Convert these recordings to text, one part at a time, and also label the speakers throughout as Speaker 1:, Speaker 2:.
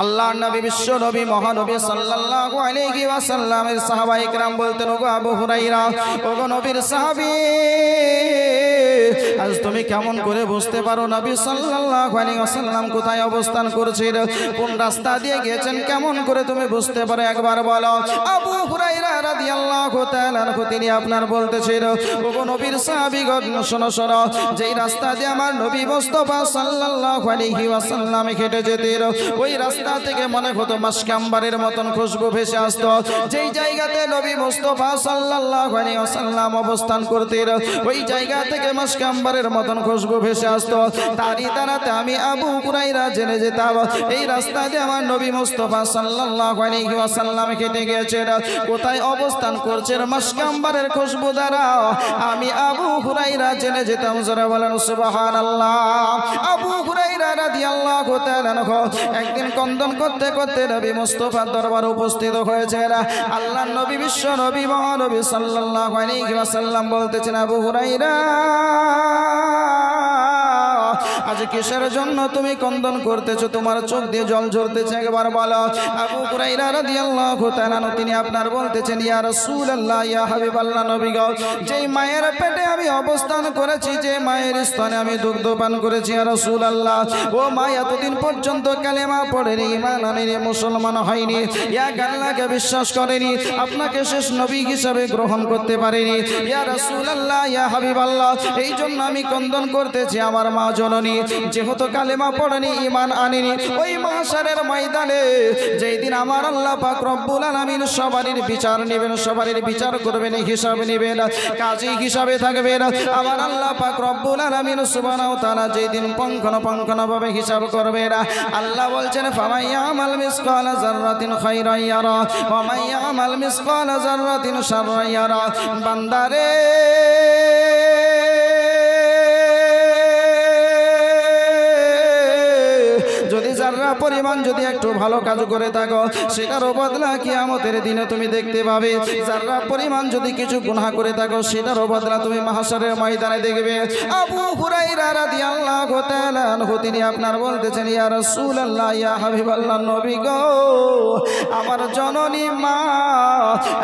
Speaker 1: আল্লাহর নবী বিশ্ব নবী মহানবী সাল্লাল্লাহু আলাইহি ওয়াসাল্লামের সাহাবায়ে কেরাম বলতেন, ওগো আবু হুরায়রা, ওগো নবীর সাহাবী, আজ তুমি কেমন করে বুঝতে পারো নবী সাল্লাল্লাহু আলাইহি ওয়াসাল্লাম কোথায় অবস্থান করছেন, কোন রাস্তা দিয়ে গিয়েছেন, কেমন করে তুমি বুঝতে পারো একবার বলো। আবু হুরায়রা রাদিয়াল্লাহু তাআলা আনহু তিনি আপনার বলতেছেন, ওগো নবীর সাহাবীগণ শোনো শোনো, যেই রাস্তা দিয়ে আমার নবী মুস্তাফা সাল্লাল্লাহু আলাইহি ওয়াসাল্লাম হেঁটে যেতেন, ওই রাস্তা থেকে মনে হতো মাসকাম্বারের মতন খুশবু ভেসে আসতো। যেই জায়গাতে নবী মুস্তাফা সাল্লাল্লাহু আলাইহি ওয়াসাল্লাম অবস্থান করতেন, ওই জায়গা থেকে মাসকাম্বারের মতন খুশবু ভেসে আসতো। তারই দ্বারাতে আমি আবু হুরায়রা জেনে যেতাম এই রাস্তা দিয়ে আমার নবী মুস্তাফা সাল্লাল্লাহু আলাইহি ওয়াসাল্লাম হেঁটে গিয়েছেন, কোথায় অবস্থান করছেন মাসকাম্বারের খুশবু দ্বারা আমি আবু হুরায়রা জেনে যেতাম। যারা বলেন সুবহানাল্লাহ। আবু হুরায়রা রাদিয়াল্লাহু তাআলা আনহু একদিন কন্দন করতে করতে নবী মুস্তাফার দরবারে উপস্থিত হয়েছেন। আল্লাহর নবী বিশ্ব নবী মহানবী সাল্লাল্লাহু আলাইহি ওয়াসাল্লাম বলতেছেন, আবু হুরায়রা, আজ কিসের জন্য তুমি কন্দন করতেছো, তোমার চোখ দিয়ে জল ঝরতেছে, একবার বলো। আবু হুরায়রা রাদিয়াল্লাহু তাআলা তিনি আপনার বলতেছেন, ইয়া রাসূলুল্লাহ, ইয়া হাবিবাল্লাহ, নবী গো, যেই মায়ের পেটে আমি অবস্থান করেছি, যে মায়ের স্তনে আমি দুগ্ধ পান করেছি, ইয়া রাসূলুল্লাহ, ও মা এতদিন পর্যন্ত কালেমা পড়েনি, ঈমান আনেনি, মুসলমান হয়নি, এক আল্লাহকে বিশ্বাস করেনি, আপনাকে শেষ নবী হিসেবে গ্রহণ করতে পারেনি, ইয়া রাসূলুল্লাহ, ইয়া হাবিবাল্লাহ, এই জন্য আমি কন্দন করতেছি আমার মা জননী যেহেতু কালেমা পড়েনি, ঈমান আনেনি। ওই মাহশারের ময়দানে যেই দিন আমার আল্লাহ পাক রব্বুল আলামিন সবারই বিচার নেবেন, সবারই বিচার করবেন, হিসাব নেবেন, কাজী হিসাবে থাকবেন আমার আল্লাহ পাক রব্বুল আলামিন সুবহানাহু ওয়া তাআলা যেই দিন পঙ্খানুপঙ্খানুভাবে হিসাব করবেন। আল্লাহ বলছেন, ফামাইয়ামাল মিসকালা যাররাতিন খায়রান ইয়ারা ওয়া মাইয়ামাল মিসকালা যাররাতিন শাররান ইয়ারা। বান্দারে, যদি যারা পরিমাণ যদি একটু ভালো কাজ করে থাকো, সেটারও বদলা কিয়ামতের দিনে তুমি দেখতে পাবে। যারা পরিমাণ যদি কিছু গুনাহ করে থাকো, সেটারও বদলা তুমি মাহশারের ময়দানে দেখবে। আবু হুরায়রা রাদিয়াল্লাহু তাআলা আনহু তিনি আপনার বলতেছেন, ইয়া রাসূলুল্লাহ, ইয়া হাবিবাল্লাহ, নবী গো, আমার জননী মা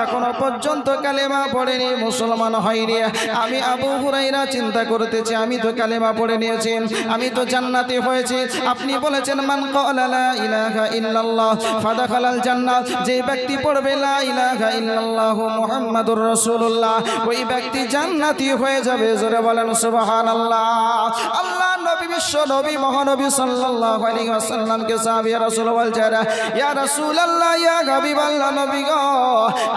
Speaker 1: এখনো পর্যন্ত কালেমা পড়েনি, মুসলমান হয়নি। আমি আবু হুরায়রা চিন্তা করতেছি, আমি তো কালেমা পড়ে নিয়েছি, আমি তো জান্নাতি হয়েছি। আপনি বলেছেন, মান ক্বালা লা ইলাহা ইল্লাল্লাহ ফাদাখালাল জান্নাহ, যে ব্যক্তি পড়বে লা ইলাহা ইল্লাল্লাহ মুহাম্মাদুর রাসূলুল্লাহ, ওই ব্যক্তি জান্নাতি হয়ে যাবে। জোরে বলেন সুবহানাল্লাহ। আল্লাহ নবী বিশ্ব নবী মহানবী সাল্লাল্লাহু আলাইহি ওয়াসাল্লামকে সাহাবী রাসূল বলছেন, ইয়া রাসূলুল্লাহ, ইয়া হাবিবাল্লাহ, নবী গো,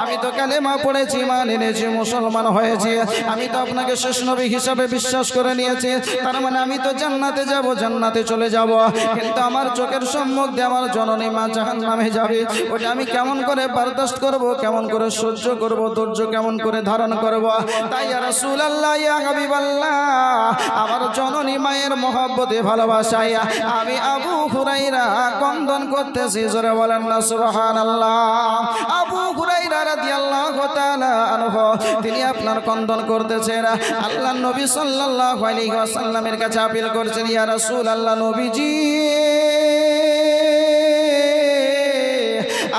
Speaker 1: আমি তো কালেমা পড়েছি, ঈমান এনেছি, মুসলমান হয়েছি, আমি তো আপনাকে শেষ নবী হিসাবে বিশ্বাস করে নিয়েছি, তার মানে আমি তো জান্নাতে যাব, জান্নাতে চলে যাব। কিন্তু আমার চোখের সম্মুখ দিয়ে আমার জননী মা জাহান্নামে যাবে, ওটা আমি কেমন করে বরদাস্ত করব, কেমন করে সহ্য করব, ধৈর্য কেমন করে ধারণ করব। তাই ইয়া রাসূলুল্লাহ, ইয়া হাবিবাল্লাহ, আমার জননী মায়ের মহব্বতে ভালোবাসায় আমি আবু হুরায়রা কন্দন করতেছি। জোরে বলেন না সুবহানাল্লাহ। আবু হুরায়রা রাদিয়াল্লাহু তাআলা আনহু তিনি আপনার কন্দন করতেছেন। আল্লাহর নবী সাল্লাল্লাহু আলাইহি ওয়াসাল্লামের কাছে আপিল করছেন, ইয়া রাসূলুল্লাহ, নবীজি,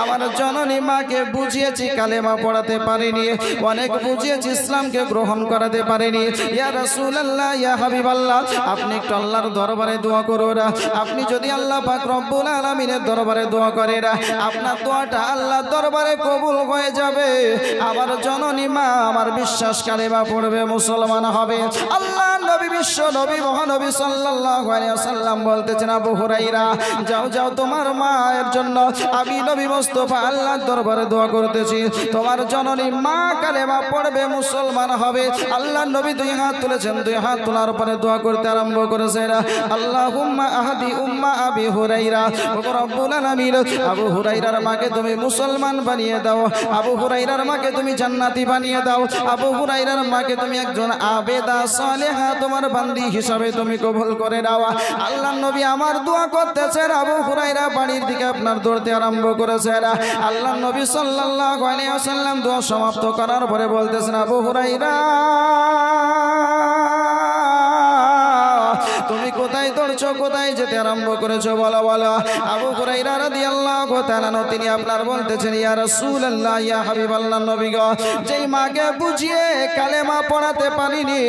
Speaker 1: আমার জননী মাকে বুঝিয়েছি, কালেমা পড়াতে পারিনি, অনেক বুঝিয়েছি, ইসলামকে গ্রহণ করাতে পারিনি। ইয়া রাসূলুল্লাহ, ইয়া হাবিবাল্লাহ, আপনি একটু আল্লাহর দরবারে দোয়া করুন। আপনি যদি আল্লাহ পাক রব্বুল আলামিনের দরবারে দোয়া করেন, আপনার দোয়াটা আল্লাহর দরবারে কবুল হয়ে যাবে। আমার জননী মা আমার বিশ্বাস কালেমা পড়বে, মুসলমান হবে। আল্লাহ নবী বিশ্ব নবী মহানবী সাল্লাল্লাহু আলাইহি ওয়াসাল্লাম বলতেছেন, আবু হুরায়রা, যাও যাও, তোমার মায়ের জন্য আমি নবী মুস্তাফা আল্লাহর দরবারে দোয়া করতেছি, তোমার জননী মা কালেমা পড়বে, মুসলমান হবে। আল্লাহর নবী দুই হাত তুলেছেন, দুই হাত তোলার পরে দোয়া করতে আরম্ভ করেছেন, আল্লাহুম্মা আহদি উম্মা আবি হুরায়রা, ও রব্বুল আলামিন, আবু হুরায়রার মাকে তুমি মুসলমান বানিয়ে দাও, আবু হুরায়রার মাকে তুমি জান্নাতি বানিয়ে দাও, আবু হুরায়রার মাকে তুমি একজন আবেদা সালেহা তোমার বান্দি হিসাবে তুমি কবুল করে দাও। আল্লাহর নবী আমার দোয়া করতেছেন, আবু হুরায়রা বাড়ির দিকে আপনার দৌড়তে আরম্ভ করেছেন। আল্লাহর নবী সাল্লাল্লাহু আলাইহি ওয়াসাল্লাম দোয়া সমাপ্ত করার পরে বলতেছেন, আবু হুরায়রা, তুমি কোথায় দৌড়ছো, কোথায় যেতে আরম্ভ করেছো বলো বলো। আবু হুরায়রা রাদিয়াল্লাহু তাআলা তিনি আপনার বলতেছেন, ইয়া রাসূলুল্লাহ, ইয়া হাবিবাল্লাহ, নবী গো, যেই মাকে বুঝিয়ে কালেমা পড়াতে পারিনি,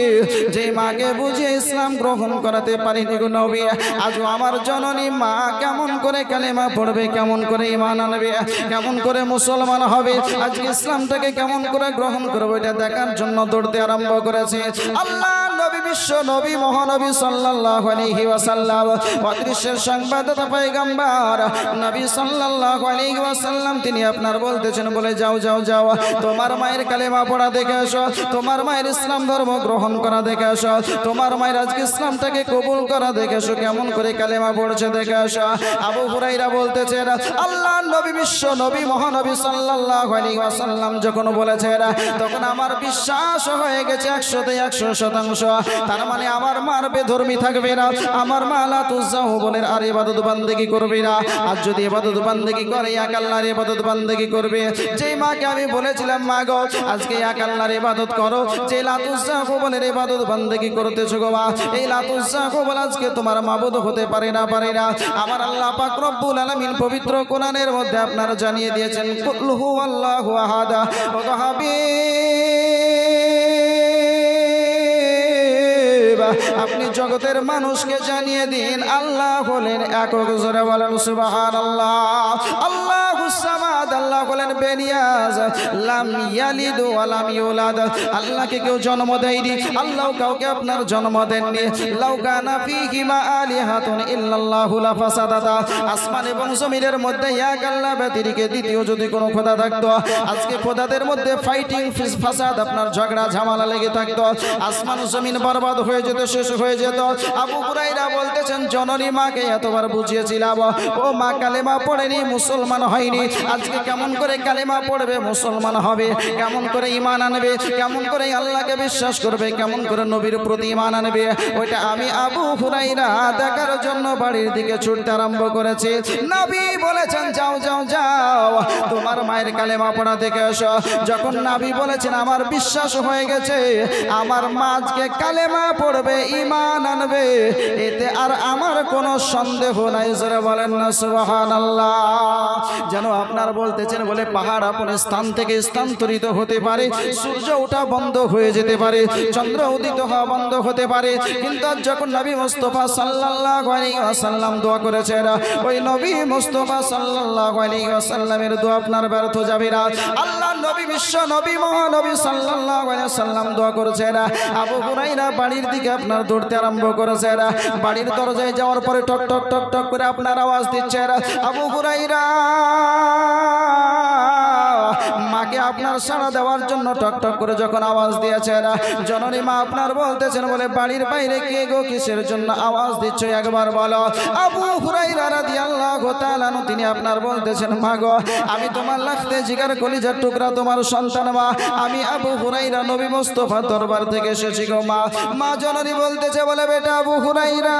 Speaker 1: যেই মাকে বুঝিয়ে ইসলাম গ্রহণ করাতে পারিনি গো নবী, আজ আমার জননী মা কেমন করে কালেমা পড়বে, কেমন করে ঈমান আনবে, কেমন করে মুসলমান হবে, আজকে ইসলামটাকে কেমন করে গ্রহণ করবে, এটা দেখার জন্য দৌড়তে আরম্ভ করেছে। আল্লাহ নবী, বিশ্ব নবী, মহানবী সাল্লাল্লাহু আলাইহি ওয়াসাল্লাম, অদৃশ্যের সংবাদদাতা পয়গম্বর নবী সাল্লাল্লাহু আলাইহি ওয়াসাল্লাম তিনি আপনার বলতেছেন, বলে যাও যাও যাও, তোমার মায়ের কালেমা পড়া দেখে আসো, তোমার মায়ের ইসলাম ধর্ম গ্রহণ করা দেখে আসো, তোমার মায়ের আজকে ইসলামটাকে কবুল করা দেখে আসো, কেমন করে কালেমা পড়ছে দেখে আসো। আবু হুরায়রা বলতেছেন, আল্লাহ নবী, বিশ্ব নবী, মহানবী সাল্লাল্লাহু আলাইহি ওয়াসাল্লাম যখন বলেছেন, তখন আমার বিশ্বাস হয়ে গেছে 100% তার মানে আমার মার বেধর্মী থাকবে না, আমার মা লা তুজাহু বলেন আর ইবাদত বান্দেগী করবে না। আর যদি ইবাদত বান্দেগী করে, এক আল্লাহর ইবাদত বান্দেগী করবে। যেই মাকে আমি বলেছিলাম, মা গো আজকে এক আল্লাহর ইবাদত করো, যে লা তুজাহু বলেন ইবাদত বান্দেগী করতেছো গো মা, এই লা তুজাহু বল আজকে তোমার মাবুদ হতে পারে না, পারে না। আমার আল্লাহ পাক রব্বুল আলামিন পবিত্র কোরআনের মধ্যে আপনারা জানিয়ে দিয়েছেন, কুল হুয়াল্লাহু আহাদ, ও আপনি জগতের মানুষকে জানিয়ে দিন আল্লাহ হলেন একক। জোরে বলেন সুবহানাল্লাহ। আল্লাহুস সামাদ, আল্লাহ হলেন বেনিয়াজ, লাম ইয়ালিদ ওয়া লাম ইউলাদ, আল্লাহকে কেউ জন্ম দেয়নি, আল্লাহ কাউকে আপনার জন্ম দেননি। লাউ কানা ফীহিমা আলিহাতুন ইল্লাল্লাহু লাফাসাদাতা, আসমান এবং জমিনের মধ্যে এক আল্লাহ ব্যতিরেকে দ্বিতীয় যদি কোনো খোদা থাকতো, আজকে খোদাদের মধ্যে ফাইটিং ফাসাদ, আপনার ঝগড়া ঝামেলা লেগে থাকতো, আসমান জমিন বরবাদ হয়ে যেত, শেষ হয়ে যেত। আবু হুরায়রা বলতেছেন, জননী মাকে এতবার বুঝিয়েছিলাম, ও মা কালেমা পড়েনি, মুসলমান হয়নি, আজকে কেমন করে কালেমা পড়বে, মুসলমান হবে, কেমন করে ঈমান আনবে, কেমন করে আল্লাহকে বিশ্বাস করবে, কেমন করে নবীর প্রতি ঈমান আনবে, ওইটা আমি আবু হুরায়রা দেখার জন্য বাড়ির দিকে ছুটতে আরম্ভ করেছি। নবী বলেছেন, যাও যাও যাও, তোমার মায়ের কালেমা পড়া দেখে আসো। যখন নবী বলেছেন, আমার বিশ্বাস হয়ে গেছে আমার মা আজকে কালেমা পড়বে, ঈমান আনবে, এতে আর আমার কোনো সন্দেহ নাই। জোরে বলেন না সুবহানাল্লাহ। যেন আপনার বলতেছেন, বলে পাহাড় আপন স্থান থেকে স্থানান্তরিত হতে পারে, সূর্য ওঠা বন্ধ হয়ে যেতে পারে, চন্দ্র উদিত হওয়া বন্ধ হতে পারে, কিন্তু যখন নবী মুস্তাফা সাল্লাল্লাহু আলাইহি ওয়াসাল্লাম দোয়া করেছেন, ওই নবী মুস্তাফা সাল্লাল্লাহু আলাইহি ওয়াসাল্লামের দোয়া আপনার ব্যর্থ যাবে না। আল্লাহ নবী, বিশ্ব নবী, মহানবী সাল্লাল্লাহু আলাইহি ওয়াসাল্লাম দোয়া করেছেন। আবু হুরায়রা বাড়ির দিকে আপনার দৌড়তে আরম্ভ করেছেন। বাড়ির দরজায় যাওয়ার পরে টক টক টক টক করে আপনার আওয়াজ দিচ্ছেন। আবু হুরায়রা মাকে আপনার সাড়া দেওয়ার জন্য টক টক করে যখন আওয়াজ দিয়েছেন, জননী মা আপনার বলতেছেন, বলে বাড়ির বাইরে কে গো, কিসের জন্য আওয়াজ দিচ্ছ, একবার বলো। আবু হুরায়রা রাদিয়াল্লাহু তাআলা তিনি আপনার বলতেছেন, মা গো আমি তোমার লাখতে জিগার কলিজার টুকরা, তোমার সন্তান মা, আমি আবু হুরায়রা নবী মুস্তাফা দরবার থেকে এসেছি গো মা। মা জননী বলতেছে, বলে বেটা আবু হুরায়রা,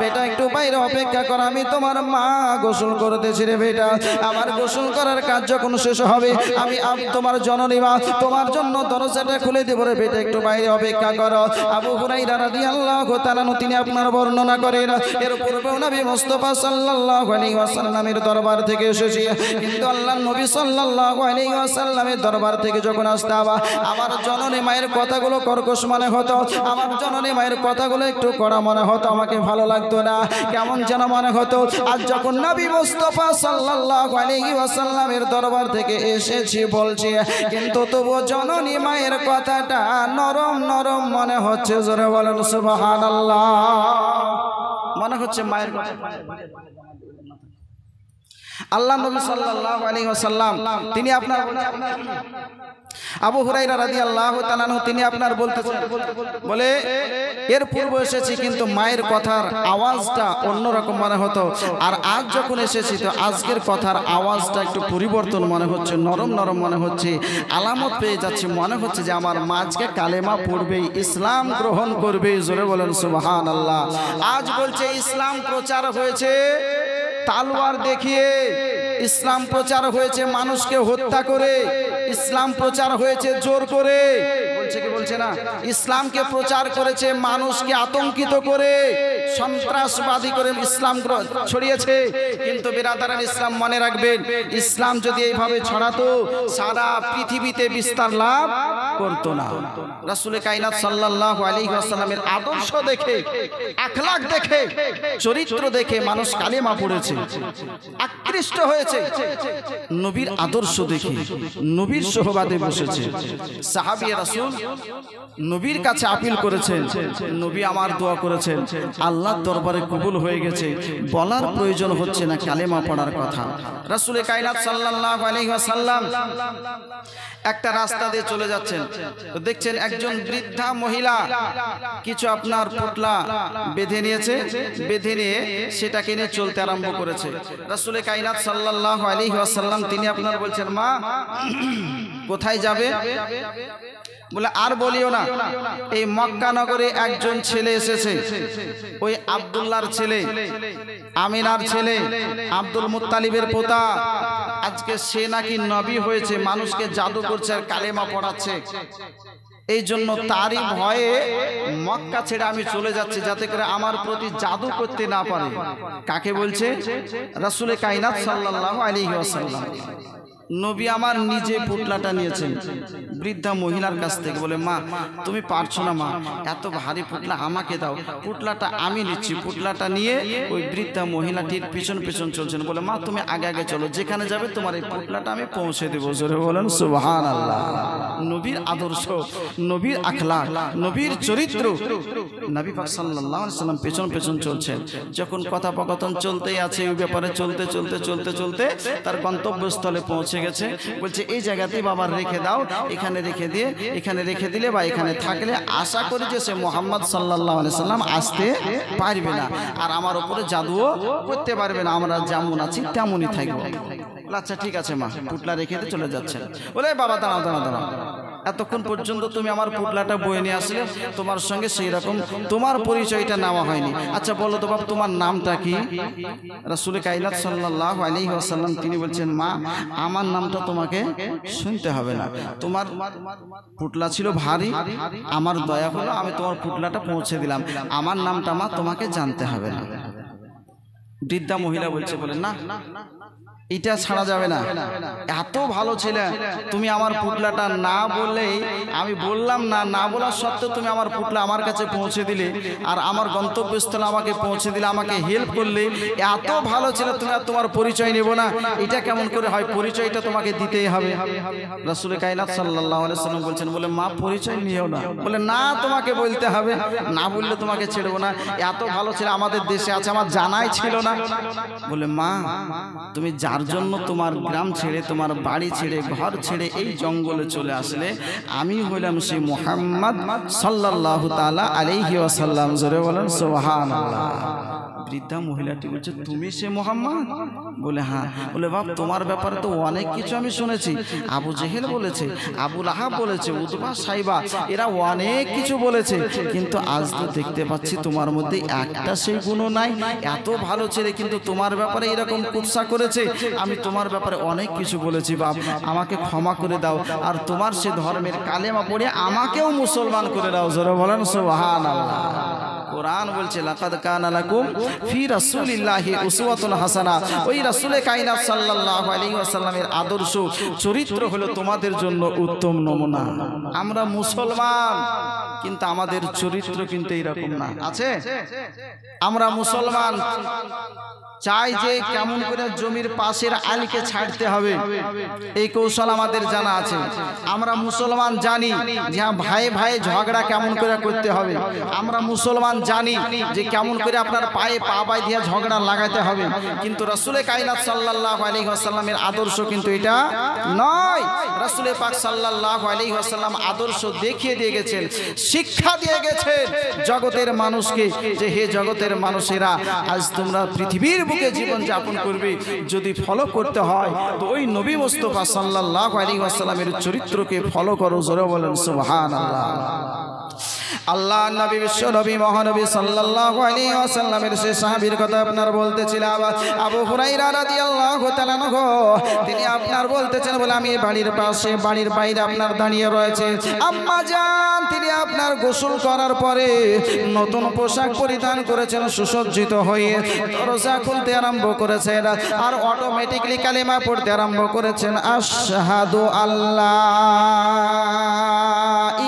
Speaker 1: বেটা একটু বাইরে অপেক্ষা কর, আমি তোমার মা গোসল করতেছি রে বেটা, আমার গোসল করার কাজ যখন শেষ হবে আমি তোমার জননী মা তোমার জন্য দরজাটা খুলে দেব রে বেটা, একটু বাইরে অপেক্ষা করো। আবু হুরায়রা রাদিয়াল্লাহু তাআলা তিনি আপনার বর্ণনা করেন, এর পূর্বেও নবী মুস্তাফা সাল্লাল্লাহু আলাইহি ওয়াসাল্লামের দরবার থেকে এসেছি, কিন্তু আল্লাহর নবী সাল্লাল্লাহু আলাইহি ওয়াসাল্লামের দরবার থেকে যখন আসতাম, আমার জননী মায়ের কথাগুলো কর্কশ মনে হতো, আমার জননী মায়ের কথাগুলো একটু কড়া মনে হতো, আমাকে ভালো লাগতো না, কেমন যেন মনে হতো। আজ যখন নবী মুস্তাফা সাল্লাল্লাহু আলাইহি ওয়াসাল্লামের দরবার থেকে এসেছি বলছি, কিন্তু তবু জননী মায়ের কথাটা নরম নরম মনে হচ্ছে। জোরে বলেন সুবহানাল্লাহ। মনে হচ্ছে মায়ের কথা। আল্লাহ নবী সাল্লাল্লাহু আলাইহি ওয়াসাল্লাম তিনি আপনার আবু হুরায়রা রাদিয়াল্লাহু তাআলা তিনি আপনার বলতেছেন, বলে এর পূর্বে এসেছি কিন্তু মায়ের কথার আওয়াজটা অন্যরকম মনে হতো, আর আজ যখন এসেছি তো আজকের কথার আওয়াজটা একটু পরিবর্তন মনে হচ্ছে, নরম নরম মনে হচ্ছে, আলামত পেয়ে যাচ্ছে, মনে হচ্ছে যে আমার মা আজকে কালেমা পড়বে, ইসলাম গ্রহণ করবে। জোরে বলেন সুবহানাল্লাহ। আজ বলছে ইসলাম প্রচার হয়েছে তালোয়ার দেখিয়ে, ইসলাম প্রচার হয়েছে মানুষকে হত্যা করে, ইসলাম প্রচার হয়েছে জোর করে। বলছে কি বলছে না? ইসলামকে প্রচার করেছে, মানুষকে আতঙ্কিত করে সন্ত্রাসবাদী করে ইসলাম ছড়িয়েছে। কিন্তু বিরাদারান ইসলাম মনে রাখবেন, ইসলাম যদি এইভাবে ছড়াতো সারা পৃথিবীতে বিস্তার লাভ করতো না। রাসূল কায়নাত সাল্লাল্লাহু আলাইহি ওয়াসাল্লামের আদর্শ দেখে, আখলাক দেখে, চরিত্র দেখে মানুষ কালেমা পড়েছে, আকৃষ্ট হয়েছে। নবীর আদর্শ দেখে নবীর সোহবাতে বসেছে। সাহাবী রাসূল নবীর কাছে আপিল করেছেন, নবী আমার দোয়া করেছেন, আল্লাহর দরবারে কবুল হয়ে গেছে, বলার প্রয়োজন হচ্ছে না কালেমা পড়ার কথা। রাসূল কায়নাত সাল্লাল্লাহু আলাইহি ওয়াসাল্লাম একটা রাস্তা দিয়ে চলে যাচ্ছেন, তো দেখছেন একজন বৃদ্ধা মহিলা কিছু আপনার পুতলা বেঁধে নিয়েছে, বেঁধে নিয়ে সেটাকে নিয়ে চলতে আরম্ভ করেছে। রাসূল কায়নাত সাল্লাল্লাহু আলাইহি ওয়াসাল্লাম তিনি আপনার বলছেন, মা কোথায় যাবে? বলে আর বলিও না, এই মক্কা নগরে একজন ছেলে এসেছে, ওই আব্দুল্লাহর ছেলে, আমিনার ছেলে, আব্দুল মুত্তালিবের পোতা। আজকে সে নাকি নবী হয়েছে, মানুষকে জাদু করছে আর কালেমা পড়াচ্ছে। এই জন্য তারই ভয়ে মক্কা ছেড়ে আমি চলে যাচ্ছি, যাতে করে আমার প্রতি জাদু করতে না পারে। কাকে বলছে? রাসূল কায়নাত সাল্লাল্লাহু আলাইহি ওয়াসাল্লাম। নবী আমার নিজে পুতলাটা নিয়েছেন বৃদ্ধা মহিলার কাছ থেকে। বলে, মা তুমি পারছো না মা, এত ভারী পুতলা আমাকে দাও, পুতলাটা আমি নিচ্ছি। পুতলাটা নিয়ে ওই বৃদ্ধা মহিলাটির পিছন পিছন চলছেন। বলে, মা তুমি আগে আগে চলো, যেখানে যাবে তোমার এই পুতলাটা আমি পৌঁছে দেবো। জোরে বলেন সুবহানাল্লাহ। নবীর আদর্শ, নবীর আখলাক, নবীর চরিত্র, নবী পাক সাল্লাল্লাহু আলাইহি ওয়াসাল্লাম পেছন পেছন চলছেন। যখন কথোপকথন চলতেই আছে, ওই ব্যাপারে চলতে চলতে চলতে চলতে তার গন্তব্যস্থলে পৌঁছে গেছে। বলছে, এই জায়গাতেই বাবার রেখে দাও, এখানে রেখে দিয়ে, এখানে রেখে দিলে বা এখানে থাকলে আশা করি যে সে মুহাম্মদ সাল্লাল্লাহু আলাইহি ওয়াসাল্লাম আসতে পারবে না, আর আমার উপরে জাদুও করতে পারবে না, আমরা যেমন আছি তেমনই থাকবো। আচ্ছা ঠিক আছে মা, পুতলা রেখে দিয়ে চলে যাচ্ছেন। বলে, বাবা দাঁড়াও দাঁড়াও দাঁড়াও, এতক্ষণ পর্যন্ত তুমি আমার পুতলাটা বয়ে নিয়ে আসলে, তোমার সঙ্গে সেই রকম তোমার পরিচয়টা নেওয়া হয়নি। আচ্ছা বলো তো বাবা, তোমার নামটা কি? রাসূল কায়নাত সাল্লাল্লাহু আলাইহি ওয়াসাল্লাম তিনি বলছেন, মা আমার নামটা তোমাকে শুনতে হবে না, তোমার পুতলা ছিল ভারী, আমার দয়া হলো আমি তোমার পুতলাটা পৌঁছে দিলাম, আমার নামটা মা তোমাকে জানতে হবে না। বৃদ্ধা মহিলা বলছে, বলে না এটা ছাড়া যাবে না, এত ভালো ছেলে, তুমি আমার পুতলাটা না বললেই, আমি বললাম না, না বলার সত্ত্বেও তুমি আমার পুতলা আমার কাছে পৌঁছে দিলে, আর আমার গন্তব্যস্থলে আমাকে পৌঁছে দিলে, আমাকে হেল্প করলে, এত ভালো ছেলে, তুমি আর তোমার পরিচয় নেব না, এটা কেমন করে হয়? পরিচয়টা তোমাকে দিতেই হবে। রাসূল কায়নাত সাল্লাল্লাহু আলাইহি ওয়াসাল্লাম বলছেন, বলে মা পরিচয় নিও না। বলে, না তোমাকে বলতে হবে, না বললে তোমাকে ছেড়বো না, এত ভালো ছেলে আমাদের দেশে আছে, আমার জানাই ছিল না। বলে, মা তুমি যার জন্য তোমার গ্রাম ছেড়ে, তোমার বাড়ি ছেড়ে, ঘর ছেড়ে এই জঙ্গলে চলে আসলে, আমি হইলাম সেই মুহাম্মদ সাল্লাল্লাহু তাআলা আলাইহি ওয়াসাল্লাম। জোরে বলেন সুবহানাল্লাহ। বৃদ্ধা মহিলাটি বলছে, তুমি সে মুহাম্মদ? বলে, হ্যাঁ। বলে, বাপ তোমার ব্যাপারে তো অনেক কিছু আমি শুনেছি, আবু জেহেল বলেছে, আবু লাহাব বলেছে, উতবা সাইবা, এরা অনেক কিছু বলেছে, কিন্তু আজ তো দেখতে পাচ্ছি তোমার মধ্যে একটা সেই গুণ নাই। এত ভালো ছেলে, কিন্তু তোমার ব্যাপারে এরকম কুৎসা করেছে। আমি তোমার ব্যাপারে অনেক কিছু বলেছি বাপ, আমাকে ক্ষমা করে দাও, আর তোমার সে ধর্মের কালেমা পড়ে আমাকেও মুসলমান করে দাও। জোরে বলেন সুবহানাল্লাহ। কোরআন বলছে, লাকাদ কানা লাকুম ফি রাসূলিল্লাহি উসওয়াতুন হাসানাহ। ওই রাসূল কায়নাত সাল্লাল্লাহু আলাইহি ওয়াসাল্লামের আদর্শ চরিত্র হলো তোমাদের জন্য উত্তম নমুনা। আমরা মুসলমান, কিন্তু আমাদের চরিত্র কিন্তু এরকম না। আছে আমরা মুসলমান চাই যে কেমন করে জমির পাশের আলীকে ছাড়তে হবে, এই কৌশল আমাদের জানা আছে। আমরা মুসলমান জানি যে ভাই ভাই ঝগড়া কেমন করে করতে হবে। আমরা মুসলমান জানি যে কেমন করে আপনার পায়ে পা বাই দিয়ে ঝগড়া লাগাতে হবে। কিন্তু রাসূল কায়নাত সাল্লাল্লাহু আলাইহি ওয়াসাল্লামের আদর্শ কিন্তু এটা নয়। রাসূল পাক সাল্লাল্লাহু আলাইহি ওয়াসাল্লাম আদর্শ দেখিয়ে দিয়ে গেছেন, শিক্ষা দিয়ে গেছেন জগতের মানুষকে, যে হে জগতের মানুষেরা, আজ তোমরা পৃথিবীর বুকে জীবন যাপন করবে, যদি ফলো করতে হয় তো ওই নবী মুস্তাফা সাল্লাল্লাহু আলাইহি ওয়াসাল্লামের চরিত্রকে ফলো করো। জোরে বলেন সুবহানাল্লাহ। আল্লাহ নবী বিশ্ব নবী মহানবী সাল্লাল্লাহু আলাইহি ওয়াসাল্লামের সেই সাহাবীর কথা আপনার বলতেছিলাম আবু হুরায়রা রাদিয়াল্লাহু তাআলা আনহু তিনি আপনার বলতেছেন বলে আমি বাড়ির পাশে বাড়ির বাইরে আপনার দাঁড়িয়ে রয়েছে আম্মা জান তিনি আপনার গোসল করার পরে নতুন পোশাক পরিধান করেছেন সুসজ্জিত হয়ে দরজা খুলতে আরম্ভ করেছেন আর অটোমেটিক্যালি কালেমা পড়তে আরম্ভ করেছেন আশহাদু আল্লাহ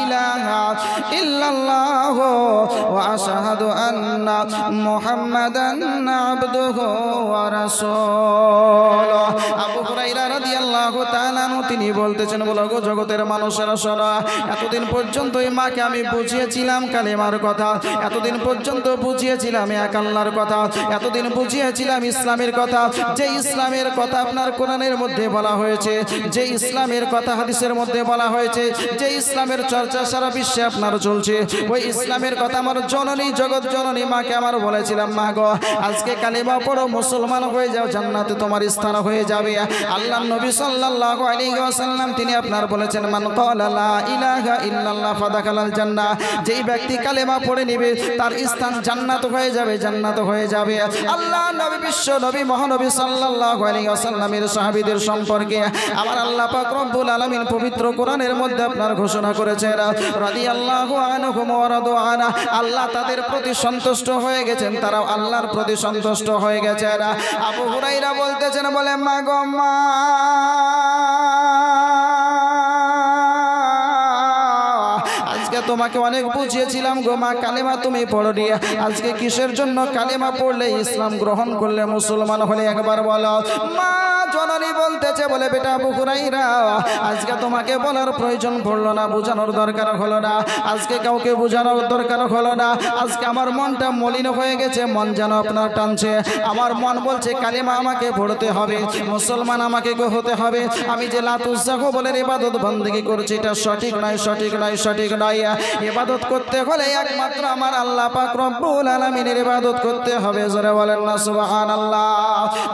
Speaker 1: ইলাহা ইল্লাল্লাহ ওয়া আশহাদু আন্না মুহাম্মাদান আবদুহু ওয়া রাসূলুহু আবু হুরায়রা রাদিয়াল্লাহু তাআলা আনহু তিনি বলতেছেন বলো গো জগতের মানুষেরা শোনো এতদিন পর্যন্ত এই মাকে আমি বুঝিয়েছিলাম কালেমার কথা এতদিন পর্যন্ত বুঝিয়েছিলাম এক আল্লাহর কথা এতদিন বুঝিয়েছিলাম ইসলামের কথা যে ইসলামের কথা আপনার কোরআনের মধ্যে বলা হয়েছে যে ইসলামের কথা হাদিসের মধ্যে বলা হয়েছে যে ইসলামের চর্চা সারা বিশ্বে আপনার চলছে ওই ইসলামের কথা আমার জননী জগৎ জননী মাকে আমার বলেছিলাম মা গো আজকে কালেমা পড়ো মুসলমান হয়ে যাও জান্নাতে তোমার স্থান হয়ে যাবে আল্লাহর নবী সাল্লাল্লাহু আলাইহি ওয়াসাল্লাম তিনি আপনার বলেছেন মান ক্বালা লা ইলাহা ইল্লাল্লাহ ফাদাখালাল জান্নাহ যেই ব্যক্তি কালেমা পড়ে নেবে তার স্থান জান্নাত হয়ে যাবে জান্নাত হয়ে যাবে আল্লাহ নবী বিশ্ব নবী মহানবী সাল্লাল্লাহু আলাইহি ওয়াসাল্লামের সাহাবীদের সম্পর্কে আমার আল্লাহ পাক রব্বুল আলামিন পবিত্র কোরআনের মধ্যে আপনার ঘোষণা করেছেন রাদিয়াল্লাহু আনহুম ওয়া রাদু আনহু আল্লাহ তাদের প্রতি সন্তুষ্ট হয়ে গেছেন তারাও আল্লাহর প্রতি সন্তুষ্ট হয়ে গেছেন আবু হুরায়রা বলতেছেন বলে মা গো মা আজকে তোমাকে অনেক বুঝিয়েছিলাম গো মা কালেমা তুমি পড়ো নি আজকে কিসের জন্য কালেমা পড়লে ইসলাম গ্রহণ করলে মুসলমান হলে একবার বলো মা জননী বলতেছে বলে বেটা আবু হুরায়রা আজকে তোমাকে বলার প্রয়োজন পড়লো না বোঝানোর দরকার হলো না আজকে কাউকে বোঝানোর দরকার হলো না আজকে আমার মনটা মলিন হয়ে গেছে মন যেন আপনার টানছে আমার মন বলছে কালেমা আমাকে পড়তে হবে মুসলমান আমাকে হতে হবে আমি যে লাত উজ্জা বলের ইবাদত বন্দেগী করছি এটা সঠিক নয় সঠিক নয় সঠিক নয় ইবাদত করতে হলে একমাত্র আমার আল্লাহ পাক রব্বুল আলামিনের ইবাদত করতে হবে জোরে বলেন না সুবহানাল্লাহ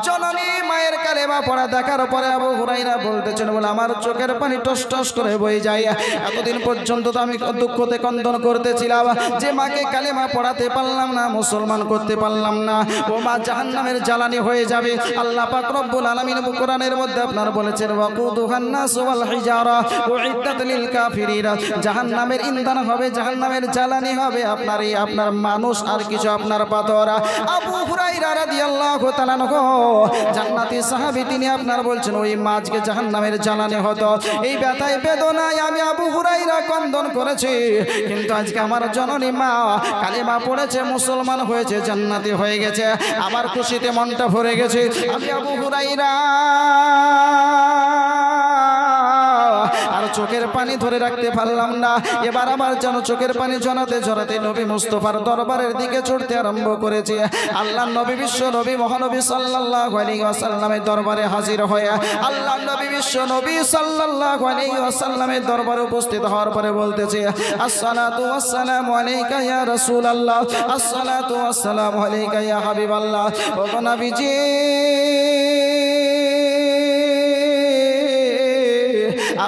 Speaker 1: জননী মায়ের কালেমা পড়া দেখার পরে আবু হুরায়রা বলতেছেন বলে আমার চোখের পানি টস টস করে বয়ে যায় এতদিন পর্যন্ত তো আমি দুঃখতে ক্রন্দন করতেছিলাম যে মাকে কালেমা পড়াতে পারলাম না মুসলমান করতে পারলাম না ও মা জাহান্নামের জ্বালানি হয়ে যাবে আল্লাহ পাক রব্বুল আলামিন কোরআনের মধ্যে আপনার বলেছেন ওয়াকুদুহান নাস ওয়াল হিজারা উইদ্দাত লিল কাফিরিনা জাহান্নামের ইন্ধন হবে জাহান্নামের জ্বালানি হবে আপনার মানুষ আর কিছু আপনার পাথর আবু হুরায়রা রাদিয়াল্লাহু তাআলা আনহু জান্নাতি সাহাবী তিনি আপনার বলছেন ওই মাছকে জাহান্নামের জ্বালানি হতো এই ব্যথায় বেদনায় আমি আবু হুরায়রা ক্রন্দন করেছি কিন্তু আজকে আমার জননী মা কালেমা পড়েছে মুসলমান হয়েছে জান্নাতি হয়ে গেছে আমার খুশিতে মনটা ভরে গেছে আমি আবু হুরায়রা আর চোখের পানি ধরে রাখতে পারলাম না এবার আমার যেন চোখের পানি ঝরাতে নবী মুস্তাফার দরবারের দিকে ছুটতে আরম্ভ করেছে আল্লাহর নবী বিশ্ব নবী মহানবী সাল্লাল্লাহু আলাইহি ওয়াসাল্লামের দরবারে হাজির হয়ে আল্লাহর নবী বিশ্ব নবী সাল্লাল্লাহু আলাইহি ওয়াসাল্লামের দরবারে উপস্থিত হওয়ার পরে বলতেছে আসসালাতু ওয়াসসালামু আলাইকা ইয়া রাসূলুল্লাহ আসসালাতু ওয়াসসালামু আলাইকা ইয়া হাবিবাল্লাহ ও নবীজি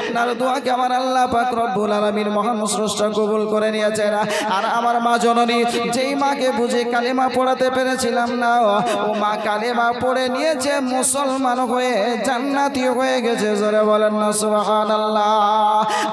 Speaker 1: আপনার দোয়াকে আমার আল্লাহ পাক রব্বুল আলামিন মহান স্রষ্টা কবুল করে নিয়েছেন আর আমার মা জননী যেই মাকে বুঝে কালেমা পড়াতে পেরেছিলাম না ও মা কালেমা পড়ে নিয়েছে মুসলমান হয়ে জান্নাতি হয়ে গেছে জোরে বলেন না সুবহানাল্লাহ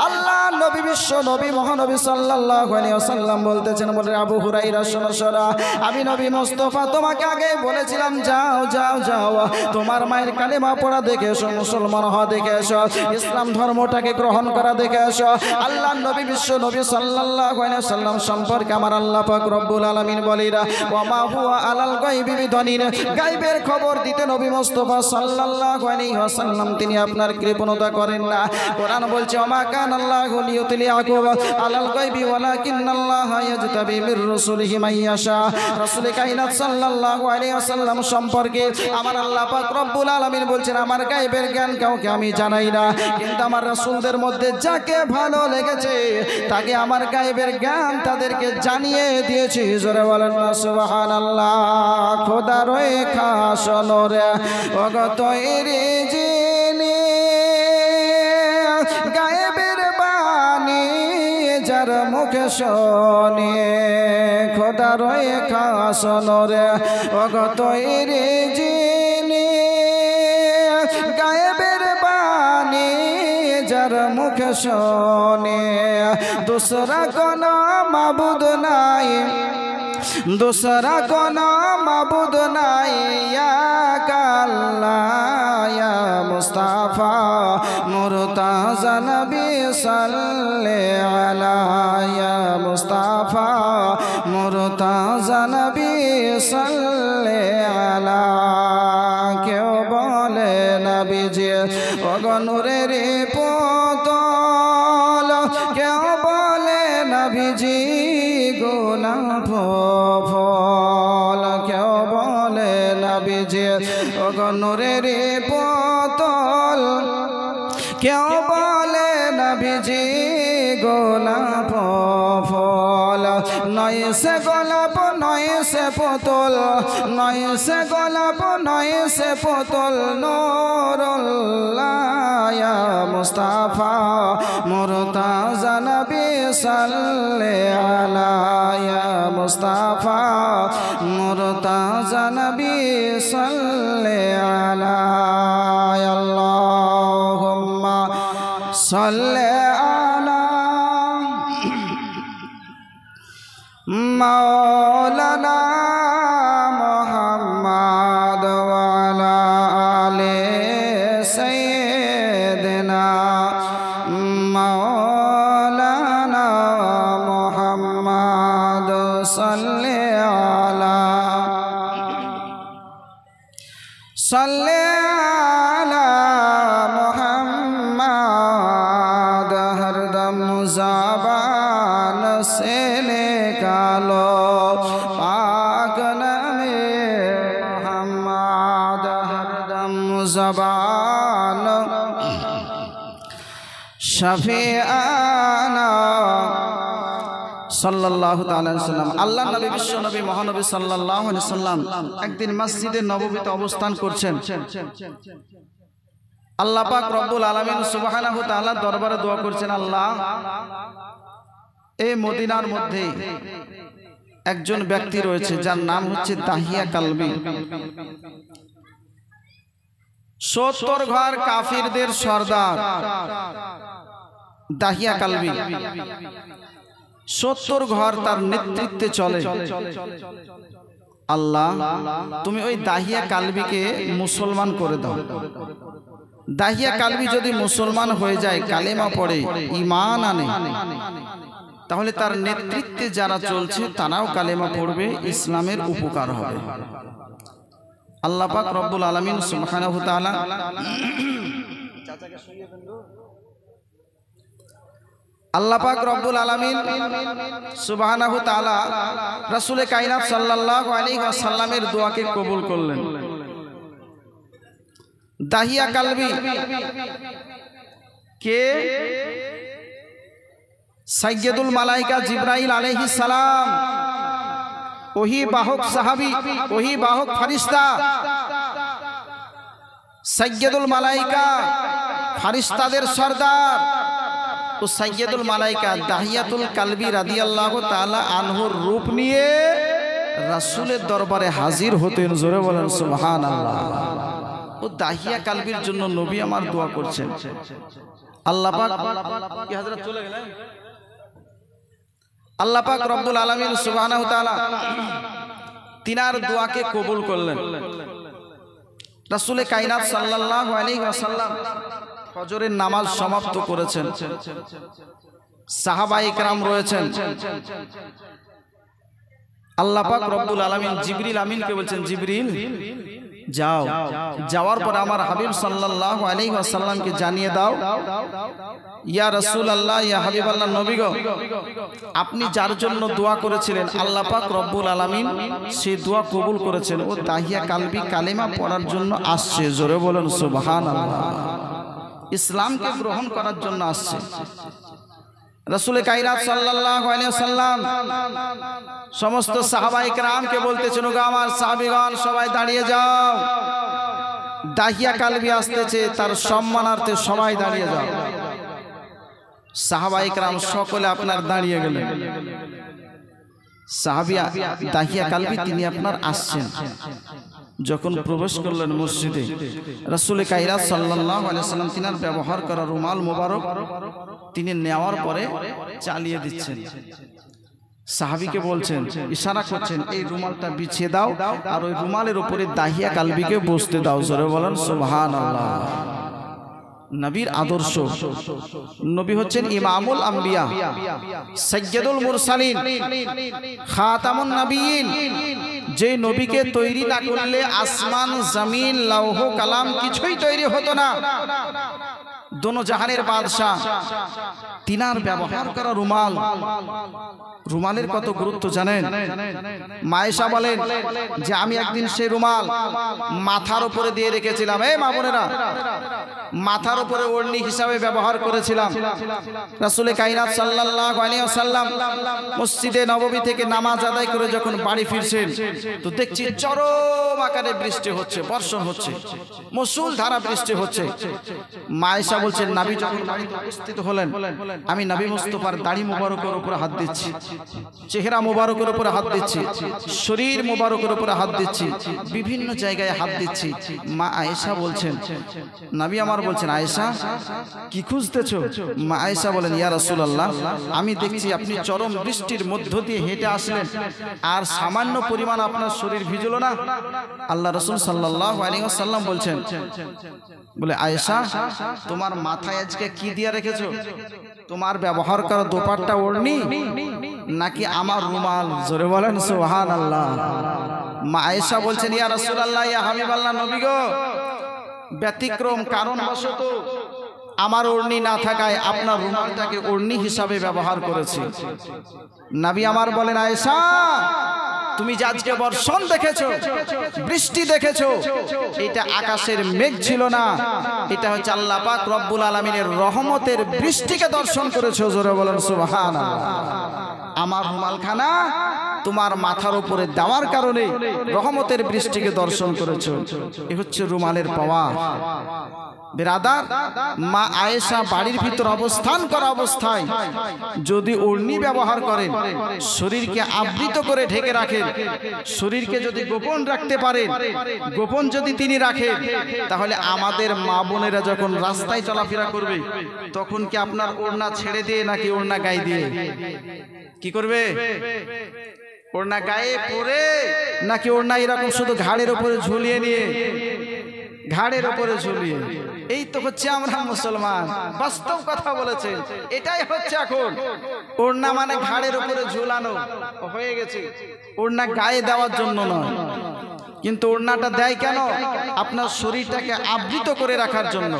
Speaker 1: আল্লাহ নবী বিশ্ব নবী মহানবী সাল্লাল্লাহু আলাইহি ওয়াসাল্লাম বলতেছেন বলে আবু হুরায়রা শোনো শোনো আমি নবী মুস্তাফা তোমাকে আগে বলেছিলাম যাও যাও যাও তোমার মায়ের কালেমা পড়া দেখে এসো মুসলমান হওয়া দেখে এসো ইসলাম ধর্মটাকে গ্রহণ করা দেখে আসো আল্লাহ নবী বিশ্ব নবী সাল্লাল্লাহু আলাইহি ওয়াসাল্লাম সম্পর্কে আমার আল্লাহ পাক রব্বুল আলামিন বলেরা ওয়া মা হুয়া আলাল গায়বি বিদানিন গায়বের খবর দিতে নবী মুস্তাফা সাল্লাল্লাহু আলাইহি ওয়াসাল্লাম তিনি আপনার কৃপণতা করেন না কোরআন বলছে ওয়া মা কানাল্লাহু লিয়ুতলিআকুম আলাল গায়বি ওয়ালাকিন্নাল্লাহা ইয়াজতাবি মির রাসূলিহি মান ইয়াশা রাসূল কায়নাত সাল্লাল্লাহু আলাইহি ওয়াসাল্লাম সম্পর্কে আমার আল্লাহ পাক রব্বুল আলামিন বলছেন আমার গায়বের জ্ঞান কাউকে আমি জানাই না কিন্তু আমার রাসূলদের মধ্যে যাকে ভালো লেগেছে তাকে আমার গায়বের জ্ঞান তাদেরকে জানিয়ে দিয়েছি জোরে বলেন না সুবহানাল্লাহ খোদার খাস নরে ওগতইরে জিনি গায়বের বাণী যার মুখ মুখে শুনি খোদা রয়ে খাসনরে অগতইরে জিনি গায়েবের বাণী যার মুখে শুনি दूसरा कोना माबूद নাই दूसरा कोना माबूद নাই या अल्लाह या मुस्तफा मुर्तज़ा नबी सल्ले अला या मुस्तफा मुर्तज़ा नबी सल्ले अला क्यों बोले नबी जी नूरेर पुतल क्यों बोले नबी जी गोलाप फल क्यों बोले नबी जी नूरेर पुतल क्यों बोले नबी जी गोलाप फल नय से गोलाप नय से पुतल नय से गोलाप नय से पुतल नूरुल्लाह या मुस्तफा मुर्तज़ा नबी सल्ले अला या मुस्तफा मुर्तज़ा नबी सल्ले अला अल्लाहुम्मा सल्ले अला मौलाना मुहम्मद वाला आले सैयदना मौलाना मुहम्मद सल्ले अला मुहम्मद हरदम ज़बान से निकालो पाक नामे मुहम्मद हरदम ज़बान शफीआना सल्लल्लाहु ताला अलैहि वसल्लम আল্লাহ নবী বিশ্ব নবী মহানবী সাল্লাল্লাহু আলাইহি ওয়াসাল্লাম একদিন মসজিদে নববীতে অবস্থান করছেন। আল্লাহ পাক রব্বুল আলামিন সুবহানাহু তাআলা দরবারে দোয়া করছেন, আল্লাহ এই মদিনার মধ্যে একজন ব্যক্তি রয়েছে যার নাম হচ্ছে দাহিয়া কালবি। 70 ঘর কাফিরদের সর্দার দাহিয়া কালবি, 70 ঘর তার নেতৃত্বে চলে। আল্লাহ তুমি ওই দাহিয়া কালবিকে মুসলমান করে দাও। দাহিয়া কালবি যদি মুসলমান হয়ে যায়, কালেমা পড়ে, ঈমান আনে, তাহলে তার নেতৃত্বে যারা চলছে তারাও কালেমা পড়বে, ইসলামের উপকার হবে। আল্লাহ পাক রব্বুল আলামিন সুবহানাহু তাআলা আল্লাহ পাক রব্বুল আলামিন সুবহানাহু তাআলা রাসূল কায়নাত সাল্লাল্লাহু আলাইহি ওয়াসাল্লামের দোয়াকে কবুল করলেন। দাহিয়া কালবি কে? সাইয়্যিদুল মালায়েকা জিবরাইল আলাইহিস সালাম, ওহী বাহক সাহাবী, ওহী বাহক ফেরেশতা, সাইয়্যিদুল মালায়েকা, ফেরেশতাদের সরদার ও সাইয়্যিদুল মালায়েকা দাহিয়াতুল কালবি রাদিয়াল্লাহু তাআলা আনহুর রূপ নিয়ে রাসূলের দরবারে হাজির হতেন। জোরে বলেন সুবহানাল্লাহ। ও দাহিয়া কালবির জন্য নবী আমার দোয়া করছেন। আল্লাহ পাক কি হযরত চলে গেলেন? আল্লাহ পাক রব্বুল আলামিন সুবহানাহু তাআলা তিনার দোয়াকে কবুল করলেন। রাসূল কায়নাত সাল্লাল্লাহু আলাইহি ওয়াসাল্লাম ফজরের নামাজ সমাপ্ত করেছেন। সাহাবায়ে কেরাম রয়েছেন। আল্লাহ পাক রব্বুল আলামিন জিবরিল আমিনকে বলছেন, জিবরিল যাও, যাওয়ার পর আমার হাবিব সাল্লাল্লাহু আলাইহি ওয়াসাল্লামকে জানিয়ে দাও, ইয়া রাসূলুল্লাহ, ইয়া হাবিবাল্লাহ, নবী গো, আপনি যার জন্য দোয়া করেছিলেন আল্লাহ পাক রব্বুল আলামিন সেই দোয়া কবুল করেছেন। ও দাহিয়া কালবি কালেমা পড়ার জন্য আসছে। জোরে বলেন সুবহানাল্লাহ। ইসলামকে গ্রহণ করার জন্য আসছে। রাসূল কায়নাত সাল্লাল্লাহু আলাইহি ওয়াসাল্লাম সমস্ত সাহাবায়ে কেরামকে বলতেছেন, ওগো আমার সাহাবীগণ সবাই দাঁড়িয়ে যাও, দাহিয়া কালবি আসতেছে, তার সম্মানার্থে সবাই দাঁড়িয়ে যাও। সাহাবায়ে কেরাম সকলে আপনার দাঁড়িয়ে গেলেন। সাহাবিয়া দাহিয়া কালবি তিনি আপনার আসছেন, যখন প্রবেশ করলেন মসজিদে রাসূল কায়রাত সাল্লাল্লাহু আলাইহি ওয়াসাল্লাম তিনার ব্যবহার করা রুমাল মোবারক তিনি নেওয়ার পরে চালিয়ে দিচ্ছেন। সাহাবীকে বলছেন, ইশারা করছেন, এই রুমালটা বিছিয়ে দাও আর ওই রুমালের উপরে দাহিয়া কালবিকে বসতে দাও। জোরে বলেন সুবহানাল্লাহ। নবীর আদর্শ, নবী হচ্ছেন ইমামুল আম্বিয়া, সাইয়্যিদুল মুরসালিন, খাতামুন নবিয়্যিন। যে নবীকে তৈরি না করলে আসমান জমিন লৌহ কালাম কিছুই তৈরি হতো না। দোনো জাহানের বাদশা, তিনার ব্যবহার করা রুমাল, রুমালের কত গুরুত্ব জানেন? মায়েশা বলেন যে আমি একদিন সেই রুমাল মাথার উপরে দিয়ে রেখেছিলাম। এই মা বোনেরা, মাথার উপরে ওড়নি হিসাবে ব্যবহার করেছিলাম। রাসূল কায়নাত সাল্লাল্লাহু আলাইহি ওয়াসাল্লাম মসজিদে নববী থেকে নামাজ আদায় করে যখন বাড়ি ফিরছেন, তো দেখছি চরম আকারে বৃষ্টি হচ্ছে, বর্ষণ হচ্ছে, মুষল ধারা বৃষ্টি হচ্ছে। মায়েশা বলছেন, নবী যখন বাড়িতে উপস্থিত হলেন, আমি নবী মুস্তাফার দাড়ি মোবারকের উপরে হাত দিচ্ছি, চেহারা মোবারকের উপরে হাত দিচ্ছি, শরীর মোবারকের উপরে হাত দিচ্ছি, বিভিন্ন জায়গায় হাত দিচ্ছি। মা আয়েশা বলছেন, নবী আমার বলছেন, আয়েশা কি খুঁজতেছো? মা আয়েশা বলেন, ইয়া রাসূলুল্লাহ, আমি দেখছি আপনি চরম বৃষ্টির মধ্য দিয়ে হেঁটে আসলেন আর সামান্য পরিমাণ আপনার শরীর ভিজলো না। আল্লাহ রাসূল সাল্লাল্লাহু আলাইহি ওয়াসাল্লাম বলছেন, বলে আয়েশা তোমার মাথায় আজকে কি দিয়ে রেখেছো? তোমার ব্যবহার করা দোপাট্টা ওড়নি নাকি আমার রুমাল? জোরে বলেন সুবহানাল্লাহ। মা আয়েশা বলছেন, ইয়া রাসূলুল্লাহ, ইয়া হাবিবাল্লাহ, নবী গো, ব্যতিক্রম কারণবশত আমার ওড়নি না থাকায় আপনার রুমালটাকে ওড়নি হিসাবে ব্যবহার করেছি। নবী আমার বলেন, আয়েশা তুমি যে আজকে বর্ষণ দেখেছো, বৃষ্টি দেখেছো, এটা আকাশের মেঘ ছিল না, এটা হচ্ছে আল্লাহ পাক রব্বুল আলামিনের রহমতের বৃষ্টিকে দর্শন করেছো। জোরে বলেন সুবহানাল্লাহ। আমার রুমালখানা তোমার মাথার উপরে দেওয়ার কারণে রহমতের বৃষ্টিকে দর্শন করেছো। এ হচ্ছে রুমালের পাওয়ার। বেরাদার, মা আয়েশা বাড়ির ভিতর অবস্থান করা অবস্থায় যদি ওড়নি ব্যবহার করেন, শরীরকে আবৃত করে ঢেকে রাখেন, শরীরকে যদি গোপন রাখতে পারেন, গোপন যদি তিনি রাখেন, তাহলে আমাদের মা বোনেরা যখন রাস্তায় চলাফেরা করবে, তখন কি আপনার ওড়না ছেড়ে দিয়ে নাকি ওড়না গায়ে দিয়ে কি করবে? ওড়না গায়ে পরে নাকি ওড়না এরকম শুধু ঘাড়ের উপরে ঝুলিয়ে নিয়ে, ঘাড়ের উপরে ঝুলিয়ে? এই তো হচ্ছে আমরা মুসলমান। বাস্তব কথা বলেছে, এটাই হচ্ছে এখন। ওড়না মানে ঘাড়ের উপরে ঝুলানো হয়ে গেছে, ওড়না গায়ে দেওয়ার জন্য নয়। কিন্তু ওড়নাটা দেয় কেন? আপনার শরীরটাকে আবৃত করে রাখার জন্য,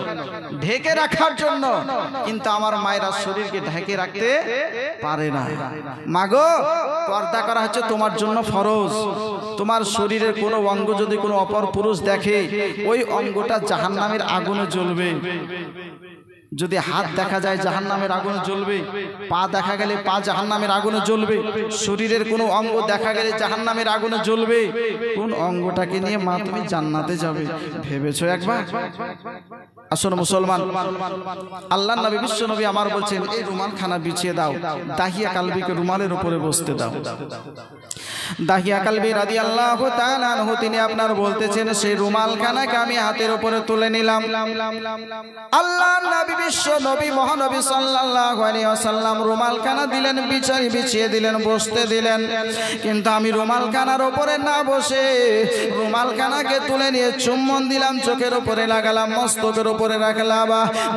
Speaker 1: ঢেকে রাখার জন্য। কিন্তু আমার মায়েরা শরীরকে ঢেকে রাখতে পারে না। মাগো, পর্দা করা হচ্ছে তোমার জন্য ফরজ। তোমার শরীরের কোনো অঙ্গ যদি কোনো অপর পুরুষ দেখে, ওই অঙ্গটা জাহান্নামের আগুনে জ্বলবে। যদি হাত দেখা যায় জাহান্নামের আগুনে জ্বলবে, পা দেখা গেলে পা জাহান্নামের আগুনে জ্বলবে, শরীরের কোনো অঙ্গ দেখা গেলে জাহান্নামের আগুনে জ্বলবে। কোন অঙ্গটাকে নিয়ে মা তুমি জান্নাতে যাবে ভেবেছো একবার? আসলে মুসলমান, আল্লাহর নবী বিশ্ব নবী আমার বলছেন, এই রুমালখানা বিছিয়ে দাও, দাহিয়া কালবিকে রুমালের উপরে বসতে দাও। দাহিয়া কালবি রাদিয়াল্লাহু তাআলা আনহু তিনি আপনার বলতেছেন, সেই রুমালখানাকে আমি হাতের উপরে তুলে নিলাম। আল্লাহর নবী বিশ্ব নবী মহানবী সাল্লাল্লাহু আলাইহি ওয়াসাল্লাম রুমালখানা দিলেন, বিছিয়ে দিলেন, বসতে দিলেন। কিন্তু আমি রুমালখানার উপরে না বসে রুমালখানাকে তুলে নিয়ে চুম্বন দিলাম, চোখের উপরে লাগালাম, মস্তকের উপরে রাখলাম।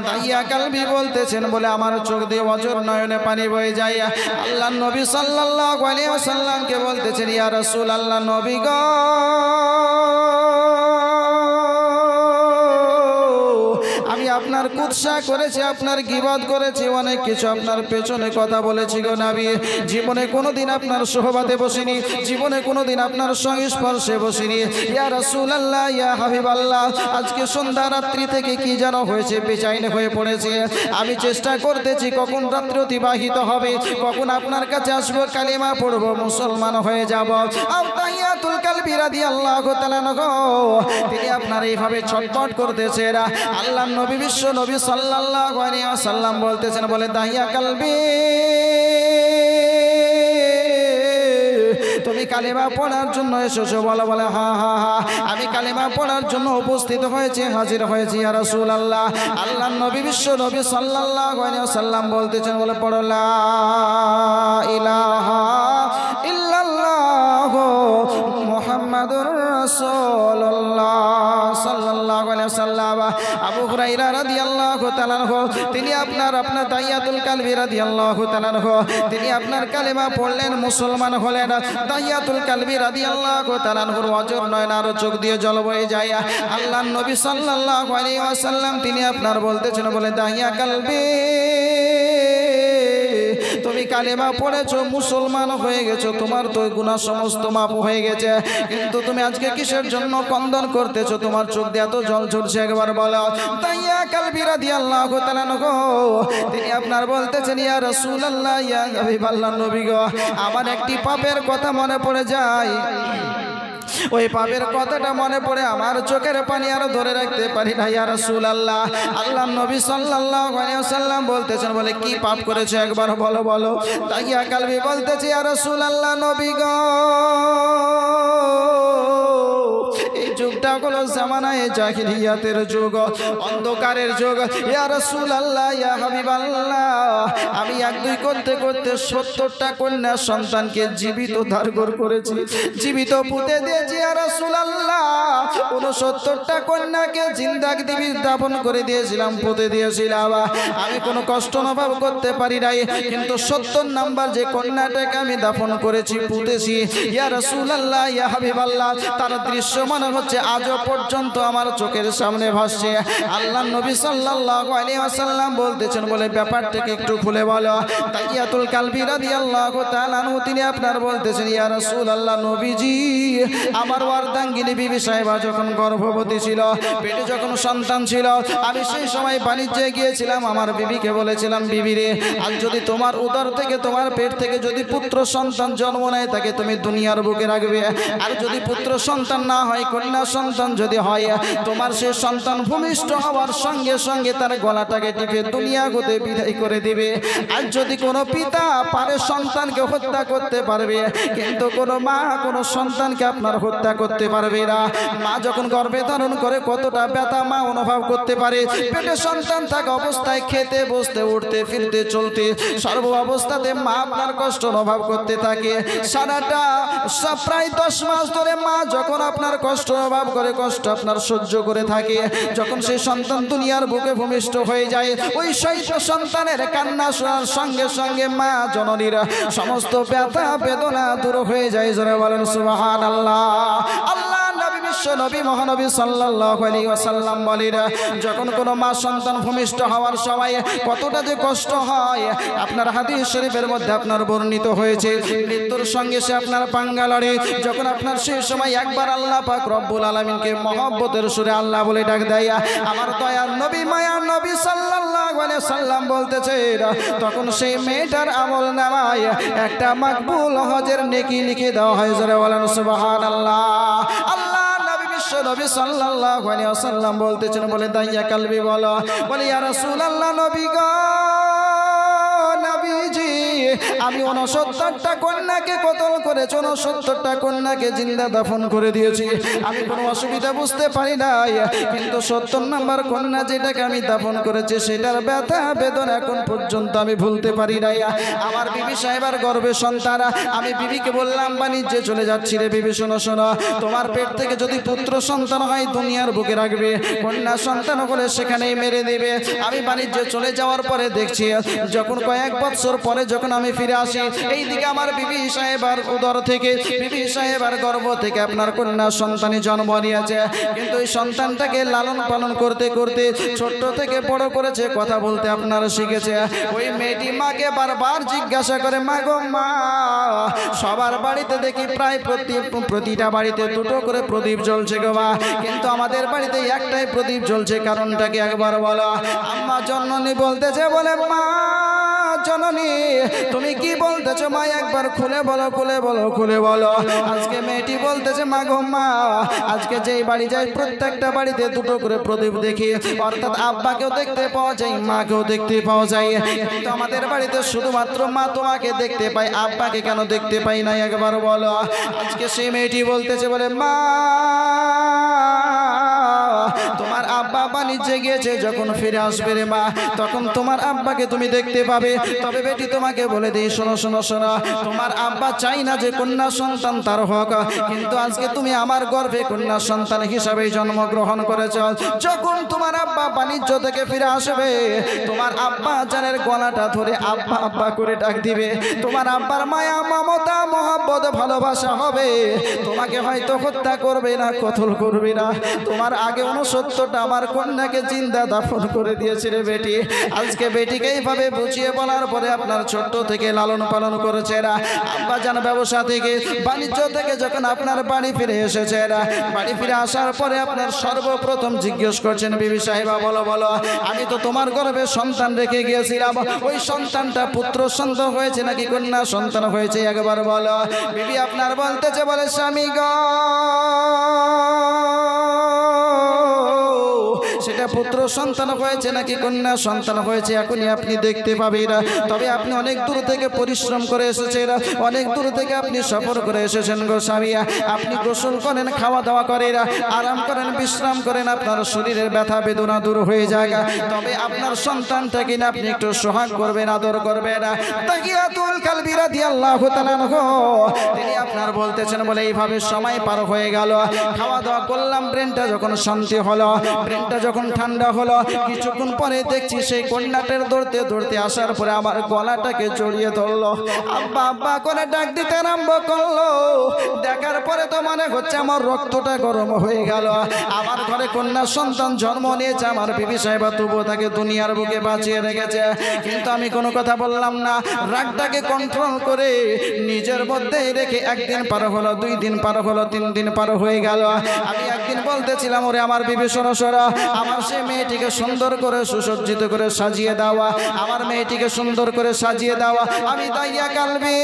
Speaker 1: দাহিয়া কালবি বলতেছেন, বলে আমার চোখ দিয়ে অজর নয়নে পানি বয়ে যায়। আল্লাহর নবী সাল্লাল্লাহু আলাইহি ওয়াসাল্লামকে বলতেছেন, ইয়া রাসূলুল্লাহ, নবী গো, আমি আপনার কুৎসা করেছি, আপনার গীবত করেছি, অনেক কিছু আপনার পেছনে কথা বলেছি গো নবী। জীবনে কোনোদিন আপনার সোহবাতে বসিনি, জীবনে কোনোদিন আপনার সংস্পর্শে বসিনি। ইয়া রাসূলুল্লাহ, ইয়া হাবিবাল্লাহ, আজকে সন্ধ্যা রাত্রি থেকে কি যেন হয়েছে, বেচাইন হয়ে পড়েছে। আমি চেষ্টা করতেছি কখন রাত্রি অতিবাহিত হবে, কখন আপনার কাছে আসবো, কালিমা পড়বো, মুসলমান হয়ে যাব। দাহিয়াতুল কালবি রাদিয়াল্লাহু তাআলা আনহু তিনি আপনার এইভাবে ছটফট করতেছেন। আল্লাহর নবী বিশ্ব নবী সাল্লাল্লাহু আলাইহি ওয়াসাল্লাম বলতেছেন বলে দাহিয়া কালবি তুমি কালেমা পড়ার জন্য এসেছো বলো বলে হ্যাঁ হ্যাঁ হ্যাঁ আমি কালেমা পড়ার জন্য উপস্থিত হয়েছি হাজির হয়েছি ইয়া রাসূলুল্লাহ আল্লাহর নবী বিশ্ব নবী সাল্লাল্লাহু আলাইহি ওয়াসাল্লাম বলতেছেন বলে পড়ো লা ইলাহা ইল্লাল্লাহ মুহাম্মাদুর রাসূলুল্লাহ সাল্লাল্লাহু আলাইহি ওয়াসাল্লাম আবু হুরায়রা রাদিয়াল্লাহু তাআলা আনহু তিনি আপনার তাহিয়াতুল কালবি রাদিয়াল্লাহু তাআলা আনহু তিনি আপনার কালেমা পড়লেন মুসলমান হলেন তাহিয়াতুল কালবি রাদিয়াল্লাহু তাআলা আনহুর ওয়াজর নয়ন আর চোখ দিয়ে জল বয়ে যায় আল্লাহর নবী সাল্লাল্লাহু আলাইহি ওয়াসাল্লাম তিনি আপনার বলতেছেন বলে দাহিয়া কালবি তুমি কালেমা পড়েছো মুসলমান হয়ে গেছো তোমার তো গুনাহ সমস্ত মাফ হয়ে গেছে কিন্তু তুমি আজকে কিসের জন্য ক্রন্দন করতেছো তোমার চোখ দিয়ে এত জল ঝরছে একবার বলো দাহিয়া কালবি রাদিয়াল্লাহু তাআলা আনহু তিনি আপনার বলতেছেন ইয়া রাসূলুল্লাহ ইয়া হাবিবাল্লাহ নবী গো আমার একটি পাপের কথা মনে পড়ে যায় ওই পাপের কথাটা মনে পড়ে আমার চোখের পানি আর ধরে রাখতে পারি না ইয়া রাসূলুল্লাহ আল্লাহর নবী সাল্লাল্লাহু আলাইহি ওয়াসাল্লাম বলতেছেন বলে কি পাপ করেছে একবার বলো বলো দাহিয়া কালবি বলতেছে ইয়া রাসূলুল্লাহ নবী গো এই যুগটা হলো জামানায়ে জাহিলিয়াতের যুগ অন্ধকারের যুগ ইয়া রাসূলুল্লাহ ইয়া হাবিবাল্লাহ আমি এক দুই করতে করতে 70টা কন্যা সন্তানকে জীবিত ধারণ করেছি জীবিত পুঁতে দিয়েছি ইয়া রাসূলুল্লাহ 69টা কন্যাকে জিন্দা দিবি দাফন করে দিয়েছিলাম পুঁতে দিয়েছিলাম আমি কোনো কষ্ট অনুভব করতে পারি নাই কিন্তু 70 নাম্বার যে কন্যাটাকে আমি দাফন করেছি পুঁতেছি ইয়া রাসূলুল্লাহ ইয়া হাবিবাল্লাহ তার দৃশ্য মনে হচ্ছে আজও পর্যন্ত আমার চোখের সামনে ভাসছে আল্লাহর নবী সাল্লাল্লাহু আলাইহি ওয়াসাল্লাম বলতেছেন বলে ব্যাপারটাকে একটু খুলে বলো তাহিয়াতুল কালবি রাদিয়াল্লাহু তাআলা আনহু তিনি আপনার বলতেছেন ইয়া রাসূলুল্লাহ নবীজি আমার ওয়ার্দাঙ্গিনী বিবি সাহেবা যখন গর্ভবতী ছিল পেটে যখন সন্তান ছিল আমি সেই সময় বাণিজ্যে গিয়েছিলাম আমার বিবিকে বলেছিলাম বিবি রে আজ যদি তোমার উদর থেকে তোমার পেট থেকে যদি পুত্র সন্তান জন্ম নেয় তাকে তুমি দুনিয়ার বুকে রাখবে আর যদি পুত্র সন্তান না হয় কন্যা সন্তান যদি হয় তোমার সেই সন্তান ভূমিষ্ঠ হওয়ার সঙ্গে সঙ্গে তার গলাটাকে টিপে দুনিয়া হতে বিদায় করে দিবে আর যদি কোনো পিতা পারে সন্তানকে হত্যা করতে পারবে কিন্তু কোনো মা কোনো সন্তানকে আপনার হত্যা করতে পারবে না মা যখন গর্ভে ধারণ করে কতটা ব্যথা মা অনুভব করতে পারে পেটে সন্তান থাকা অবস্থায় খেতে বসতে উঠতে ফিরতে চলতে সর্ব অবস্থাতে মা আপনার কষ্ট অনুভব করতে থাকে সারাটা প্রায় 10 মাস ধরে মা যখন আপনার কষ্ট অনুভব করে কষ্ট আপনার সহ্য করে থাকে যখন সেই সন্তান দুনিয়ার বুকে ভূমিষ্ঠ হয়ে যায় ওই সন্তানের কান্না শোনার সঙ্গে সঙ্গে মা জননীর সমস্ত ব্যথা বেদনা দূর হয়ে যায় জোরে বলেন সুবহানাল্লাহ আল্লাহ নবী বিশ্ব নবী মহানবী সাল্লাল্লাহু আলাইহি ওয়াসাল্লাম বলেন যখন কোনো মা সন্তান ভূমিষ্ঠ হওয়ার সময় কতটা যে কষ্ট হয় আপনার হাদিস শরীফের মধ্যে আপনার বর্ণিত হয়েছে মৃত্যুর সঙ্গে সে আপনার পাঙ্গা লড়ে যখন আপনার সেই সময় একবার আল্লাহ পাক রব্বুল আলামিনকে মহব্বতের সুরে আল্লাহ বলে ডাক দেয় আমার দয়ার নবী মায়ার নবী সাল্লাল্লাহু আলাইহি ওয়াসাল্লাম বলতেছে তখন সেই মেয়েটার আমল নামায় একটা মাকবুল হজের নেকি লিখে দেওয়া হয় জোরে বলেন সুবহানাল্লাহ আল্লাহ নবী বিশ্ব নবী সাল্লাল্লাহু আলাইহি ওয়াসাল্লাম বলতেছেন বলে দাহিয়া কালবি বলো বলে ইয়া রাসূলুল্লাহ নবী গো নবীজি আমি 69টা কন্যাকে কতল করেছি 69টা কন্যাকে জিন্দা দাফন করে দিয়েছি আমি কোনো অসুবিধা বুঝতে পারি নাই কিন্তু 70 নাম্বার কন্যা যেটাকে আমি দাফন করেছি সেটার ব্যথা বেদনা এখন পর্যন্ত আমি ভুলতে পারি নাই আমার বিবি সাহেবার গর্ভে সন্তান আমি বিবিকে বললাম বাণিজ্যে চলে যাচ্ছি রে বিবি শোনো শোনো তোমার পেট থেকে যদি পুত্র সন্তান হয় দুনিয়ার বুকে রাখবে কন্যা সন্তান হলে সেখানেই মেরে দেবে আমি বাণিজ্যে চলে যাওয়ার পরে দেখছি যখন কয়েক বছর পরে যখন আমি ফিরে আসি এইদিকে আমার বিবি সাহেবার উদর থেকে বিবি সাহেবার গর্ভ থেকে আপনার কন্যা সন্তানে জন্ম নিয়েছে কিন্তু এই সন্তানটাকে লালন পালন করতে করতে ছোট থেকে বড় করেছে কথা বলতে আপনারা শিখেছে ওই মেয়েটি মাকে বারবার জিজ্ঞাসা করে মা গো মা সবার বাড়িতে দেখি প্রায় প্রতিটা বাড়িতে দুটো করে প্রদীপ জ্বলছে গো মা কিন্তু আমাদের বাড়িতে একটাই প্রদীপ জ্বলছে কারণটাকে একবার বলো আম্মা জননী বলতেছে বলে মা জননী তুমি কি বলতেছো মা একবার খুলে বলো খুলে বলো খুলে বলো আজকে মেয়েটি বলতেছে মা গো মা আজকে যেই বাড়ি যাই প্রত্যেকটা বাড়িতে দুটো করে প্রদীপ দেখি অর্থাৎ আব্বাকেও দেখতে পাওয়া যায় মাকেও দেখতে পাওয়া যায় কিন্তু আমাদের বাড়িতে শুধুমাত্র মা তোমাকে দেখতে পাই আব্বাকে কেন দেখতে পাই না একবার বলো আজকে সেই মেয়েটি বলতেছে বলে মা তোমার আব্বা বাণিজ্যে গিয়েছে যখন ফিরে আসবে রে মা তখন তোমার আব্বাকে তুমি দেখতে পাবে তবে বেটি তোমাকে বলে দিই শোনো শোনো শোনো তোমার আব্বা চাই না যে কন্যা সন্তান তার হোক কিন্তু আজকে তুমি আমার গর্ভে কন্যা সন্তান হিসাবে জন্মগ্রহণ করেছ যখন তোমার আব্বা বাণিজ্য থেকে ফিরে আসবে তোমার আব্বা জানের গলাটা ধরে আব্বা আব্বা করে ডাক দিবে তোমার আব্বার মায়া মমতা মহব্বত ভালোবাসা হবে তোমাকে হয়তো হত্যা করবে না কতল করবে না তোমার আগে 69টা আমার কন্যাকে জিন্দা দাফন করে দিয়েছে রে বেটি আজকে বেটিকে এইভাবে বুঝিয়ে বলার পরে আপনার ছোট্ট থেকে লালন পালন করেছে এরা আব্বা জান ব্যবসা থেকে বাণিজ্য থেকে যখন আপনার বাড়ি ফিরে এসেছে এরা বাড়ি ফিরে আসার পরে আপনার সর্বপ্রথম জিজ্ঞেস করছেন বিবি সাহেবা বলো বলো আমি তো তোমার গর্ভে সন্তান রেখে গিয়েছিলাম ওই সন্তানটা পুত্র সন্তান হয়েছে নাকি কন্যা সন্তান হয়েছে একবার বলো বিবি আপনার বলতেছে বলে স্বামী গো সেটা পুত্র সন্তান হয়েছে নাকি কন্যা সন্তান হয়েছে এখনই আপনি দেখতে পাবেন তবে আপনি অনেক দূর থেকে পরিশ্রম করে এসেছেন অনেক দূর থেকে আপনি সফর করে এসেছেন গো স্বামী আপনি গোসল করেন খাওয়া দাওয়া করেন আরাম করেন বিশ্রাম করেন আপনার শরীরের ব্যথা বেদনা দূর হয়ে যায় তবে আপনার সন্তানটাকে না আপনি একটু সোহাগ করবেন আদর করবেন তাকিয়াতুল কালবি রাদিয়াল্লাহু তাআলা তিনি আপনার বলতেছেন বলে এইভাবে সময় পার হয়ে গেল খাওয়া দাওয়া করলাম ব্রেনটা যখন শান্তি হলো ব্রেনটা যখন ঠান্ডা হলো কিছুক্ষণ পরে দেখছি সেই কন্যাটার দৌড়তে দৌড়তে আসার পরে আমার গলাটাকে জড়িয়ে ধরলো আব্বা আব্বা করে ডাক দিতে আরম্ভ করলো দেখার পরে তো মনে হচ্ছে আমার রক্তটা গরম হয়ে গেল আমার ঘরে কন্যা সন্তান জন্ম নিয়েছে আমার বিবি সাহেবা তবুও তাকে দুনিয়ার বুকে বাঁচিয়ে রেখেছে কিন্তু আমি কোনো কথা বললাম না রাগটাকে কন্ট্রোল করে নিজের মধ্যে রেখে একদিন পার হলো 2 দিন পার হলো 3 দিন পার হয়ে গেল আমি একদিন বলতেছিলাম ওরে আমার বিবি সরসরা আমার সে মেয়েটিকে সুন্দর করে সুসজ্জিত করে সাজিয়ে দেওয়া আমার মেয়েটিকে সুন্দর করে সাজিয়ে দেওয়া আমি দাইয়া কালবি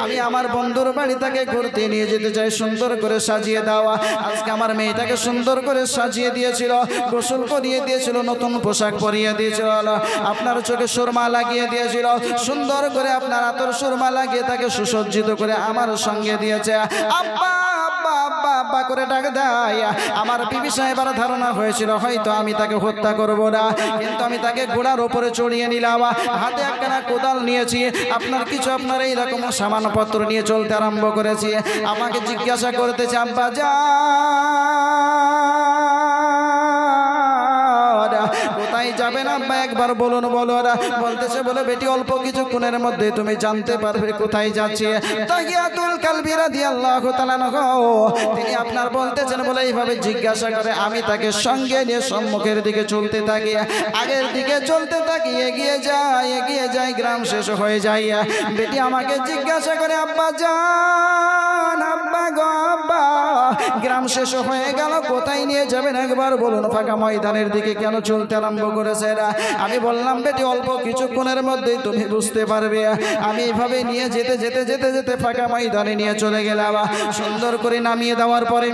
Speaker 1: আমি আমার বন্ধুর বাড়ি তাকে ঘুরতে নিয়ে যেতে চাই সুন্দর করে সাজিয়ে দেওয়া আজকে আমার মেয়েটাকে সুন্দর করে সাজিয়ে দিয়েছিল গোসল করিয়ে দিয়েছিল নতুন পোশাক পরিয়ে দিয়েছিল আপনার চোখে সুরমা লাগিয়ে দিয়েছিল সুন্দর করে আপনার আতর সুরমা লাগিয়ে তাকে সুসজ্জিত করে আমার সঙ্গে দিয়েছে আব্বা আব্বা আব্বা আব্বা করে ডাক দেয় আমার বিবি সাহেবের ধারণা হয়েছিল হয়তো আমি তাকে হত্যা করব না কিন্তু আমি তাকে ঘোড়ার উপরে চড়িয়ে নিলাম হাতে একখানা কোদাল নিয়েছি আপনার কিছু আপনার এইরকম সামানপত্র নিয়ে চলতে আরম্ভ করেছি আমাকে জিজ্ঞাসা করতেছে আব্বা কোথায় যাবেন আব্বা একবার বলুন বলো বলতেছে বলে বেটি অল্প কিছুক্ষণের মধ্যে তুমি জানতে পারবে কোথায় যাচ্ছে তাহিয়াতুল কালবি রাদিয়াল্লাহু তাআলা তিনি আপনার বলতেছেন বলে এইভাবে জিজ্ঞাসা করে আমি তাকে সঙ্গে নিয়ে সম্মুখের দিকে চলতে থাকি আগের দিকে চলতে থাকি এগিয়ে যাই গ্রাম শেষ হয়ে যায় বেটি আমাকে জিজ্ঞাসা করে আব্বা জান আব্বা গো আব্বা গ্রাম শেষ হয়ে গেল কোথায় নিয়ে যাবেন একবার বলুন ফাঁকা ময়দানের দিকে কেন চলতে আরম্ভ করেছে আমি বললাম বেটি অল্প কিছুক্ষণের মধ্যেই তুমি বুঝতে পারবে আমি এইভাবে নিয়ে যেতে যেতে যেতে যেতে ফাঁকা ময়দানে নিয়ে চলে গেলাম সুন্দর করে নামিয়ে দেওয়ার পরে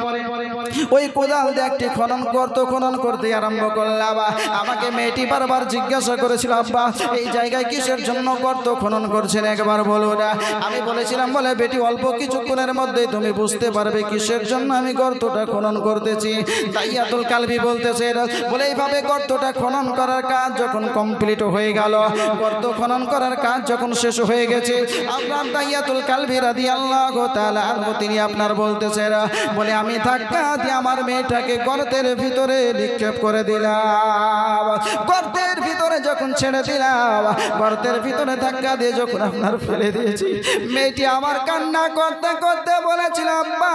Speaker 1: ওই কোদাল দিয়ে একটি খনন করতে আরম্ভ করলাম আমাকে মেয়েটি বারবার জিজ্ঞাসা করেছিল আব্বা এই জায়গায় কিসের জন্য গর্ত খনন করছেন একবার বলো না আমি বলেছিলাম বলে বেটি অল্প কিছুক্ষণের মধ্যেই তুমি বুঝতে পারবে কিসের জন্য আমি গর্তটা খনন করতেছি দাইয়াতুল কালবি বলতেছে বলে এইভাবে গর্তটা খনন করার কাজ যখন কমপ্লিট হয়ে গেল গর্ত খনন করার কাজ যখন শেষ হয়ে গেছে আপনার দাইয়াতুল কালবি রাদিয়াল্লাহু তাআলা তিনি আপনার বলতেছে বলে আমি ধাক্কা দিয়ে আমার মেয়েটাকে গর্তের ভিতরে নিক্ষেপ করে দিলাম গর্তের ভিতরে যখন ছেড়ে দিলাম গর্তের ভিতরে ধাক্কা দিয়ে যখন আপনার ফেলে দিয়েছি মেয়েটি আমার কান্না করতে করতে বলেছিল আব্বা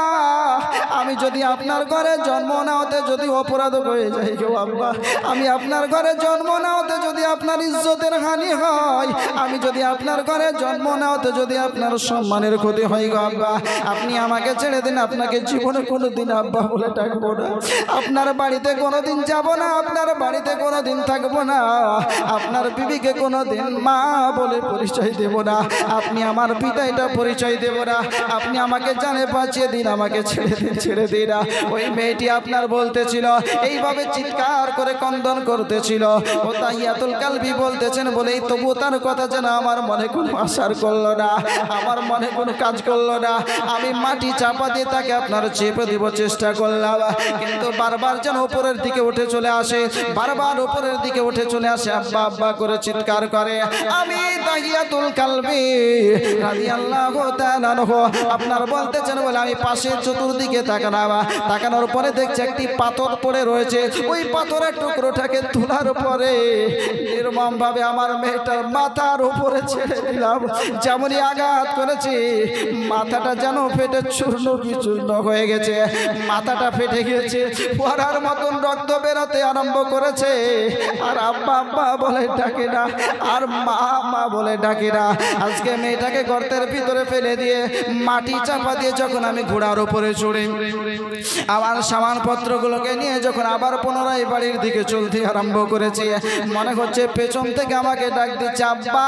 Speaker 1: আমি যদি আপনার ঘরে জন্ম না হতে যদি অপরাধ হয়ে যাই গো আব্বা, আমি আপনার ঘরে জন্ম না হতে যদি আপনার ইজ্জতের হানি হয়, আমি যদি আপনার ঘরে জন্ম না হতে যদি আপনার সম্মানের ক্ষতি হয় গো আব্বা, আপনি আমাকে ছেড়ে দিন। আপনাকে জীবনে কোনোদিন আব্বা বলে ডাকবো না, আপনার বাড়িতে কোনোদিন যাব না, আপনার বাড়িতে কোনোদিন থাকবো না, আপনার বিবিকে কোনোদিন মা বলে পরিচয় দেব না, আপনি আমার পিতা এটা পরিচয় দেব না, আপনি আমাকে জানে বাঁচিয়ে দিন, আমাকে ছেড়ে দিন, ছেড়ে দিন। ওই মেয়েটি আপনার বলতেছিল, এইভাবে চিৎকার করে কন্দন করতেছিল। ও তাহিয়াতুল কালবি বলতেছেন বলেই তবু তার কথা যেন আমার মনে কোনো আসার করলো না, আমার মনে কোনো কাজ করলো না। আমি মাটি চাপা দিয়ে তাকে আপনার চেপে দিব চেষ্টা করলাম, কিন্তু বারবার যেন উপরের দিকে উঠে চলে আসে, বারবার উপরের দিকে উঠে চলে আসে, আব্বা আব্বা করে চিৎকার করে। আমি তাহিয়াতুল কালবি রাদিয়াল্লাহু তাআলা আনহু আপনার বলতেছেন বলে আমি পাশে চতুর্দিকে তাকালাম, তাকানোর পরে দেখছি একটি পাথর পড়ে রয়েছে। ওই পাথরের টুকরোটাকে তোলার পরে নির্মম ভাবে আমার মেয়েটার মাথার উপরে ছেড়ে দিলাম। যেমনই আঘাত করেছি মাথাটা যেন ফেটে চূর্ণ বিচূর্ণ হয়ে গেছে, মাথাটা ফেটে গেছে, পড়ার মতন রক্ত বেরোতে আরম্ভ করেছে। আর আব্বা আব্বা বলে ডাকে না, আর মা মা বলে ডাকে না। আজকে মেয়েটাকে গর্তের ভিতরে ফেলে দিয়ে মাটি চাপা দিয়ে যখন আমি ঘোড়ার উপরে চড়ে আমার সামানপত্রগুলোকে নিয়ে যখন আবার পুনরায় বাড়ির দিকে চলতে আরম্ভ করেছি, মনে হচ্ছে পেছন থেকে আমাকে ডাক দিচ্ছে, আব্বা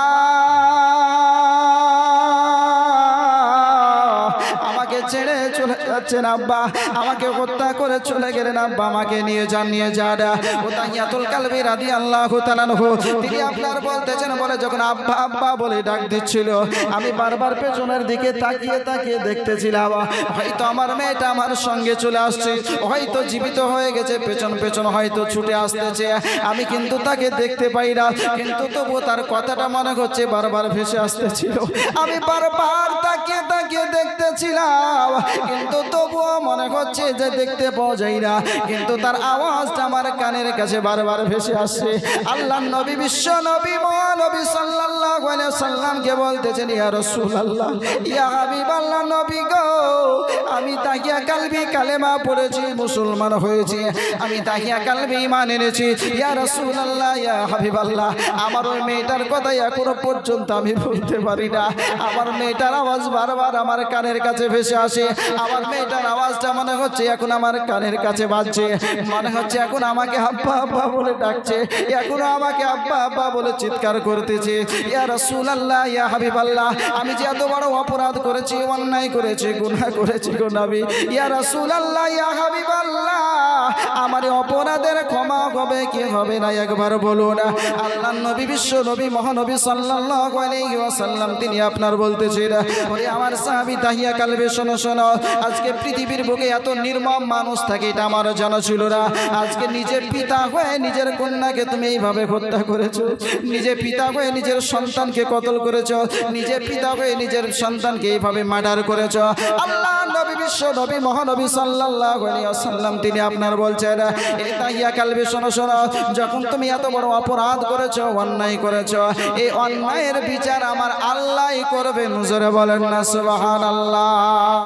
Speaker 1: আমাকে ছেড়ে চলে যাচ্ছেন, আব্বা আমাকে হত্যা করে চলে গেলেন, আব্বা আমাকে নিয়ে যান, নিয়ে যান। ও তাহিয়াতুল কালবি রাদিয়াল্লাহু তাআলা আনহু তিনি আপনার বলতেছেন বলে যখন আব্বা আব্বা বলে ডাক দিচ্ছিল, আমি বারবার পেছনের দিকে তাকিয়ে তাকিয়ে দেখতেছিলাম, হয়তো আমার মেয়েটা আমার সঙ্গে চলে আসছে, হয়তো জীবিত হয়ে গেছে, পেছন পেছন হয়তো ছুটে আসতেছে, আমি কিন্তু তাকে দেখতে পাই না, কিন্তু তবুও তার কথাটা মনে হচ্ছে বারবার ভেসে আসতেছিল। আমি বারবার তাকিয়ে তাকিয়ে দেখতেছিলাম, কিন্তু তবুও মনে হচ্ছে যে দেখতে পাওয়া যায় না, কিন্তু তার আওয়াজটা আমার কানের কাছে বারবার ভেসে আসছে। আল্লাহ নবী বিশ্ব নবী মহানবী সাল্লাল্লাহু আলাইহি সাল্লামকে বলতেছেন, ইয়া রাসূলুল্লাহ, ইয়া হাবিবাল্লাহ নবী গো, আমি তাহিয়া কালবি কালেমা পড়েছি, মুসলমান হয়েছি, আমি তাহিয়া কালবি ঈমান এনেছি, ইয়া রাসূলুল্লাহ, ইয়া হাবিবাল্লাহ, আমার ওই মেয়েটার কথা এখনো পর্যন্ত আমি বলতে পারি না। আমার মেয়েটার আওয়াজ বারবার আমার কানের কাছে ভেসে আসে, আমার মেয়েটার আওয়াজটা মনে হচ্ছে এখন আমার কানের কাছে বাজছে, মনে হচ্ছে এখন আমাকে আব্বা আব্বা বলে ডাকছে, এখনো আমাকে আব্বা আব্বা বলে চিৎকার করতেছে। ইয়া রাসূলুল্লাহ, ইয়া হাবিবাল্লাহ, আমি যে এত বড় অপরাধ করেছি, অন্যায় করেছি, গুনাহ করেছি গো নবী, ইয়া রাসূলুল্লাহ, ইয়া হাবিবাল্লাহ, আমার অপরাধের ক্ষমা হবে কি হবে না একবার বলুন। আল্লাহর নবী বিশ্ব নবী মহানবী সাল্লাল্লাহু আলাইহি ওয়াসাল্লাম তিনি আপনার বলতেছেন, ওরে আমার সাহাবী তাহিয়া কালবে শোনো শোনো, আজকে পৃথিবীর বুকে এত নির্মম মানুষ থাকে এটা আমার জানা ছিল না। আজকে নিজের পিতা হয়ে নিজের কন্যাকে তুমি এইভাবে হত্যা করেছো, নিজে পিতা হয়ে নিজের সন্তানকে কতল করেছো, নিজে পিতা হয়ে নিজের সন্তানকে এইভাবে মার্ডার করেছো। আল্লাহ নবী বিশ্ব নবী মহানবী সাল্লাল্লাহু আলাইহি ওয়াসাল্লাম তিনি আপনার বলছেন, এই তাহিয়া কালবে শোনো শোনো, যখন তুমি এত বড় অপরাধ করেছো, অন্যায় করেছো, এই অন্যায়ের বিচার আমার আল্লাহই করবেন। জোরে বলেন না সুবহানাল্লাহ।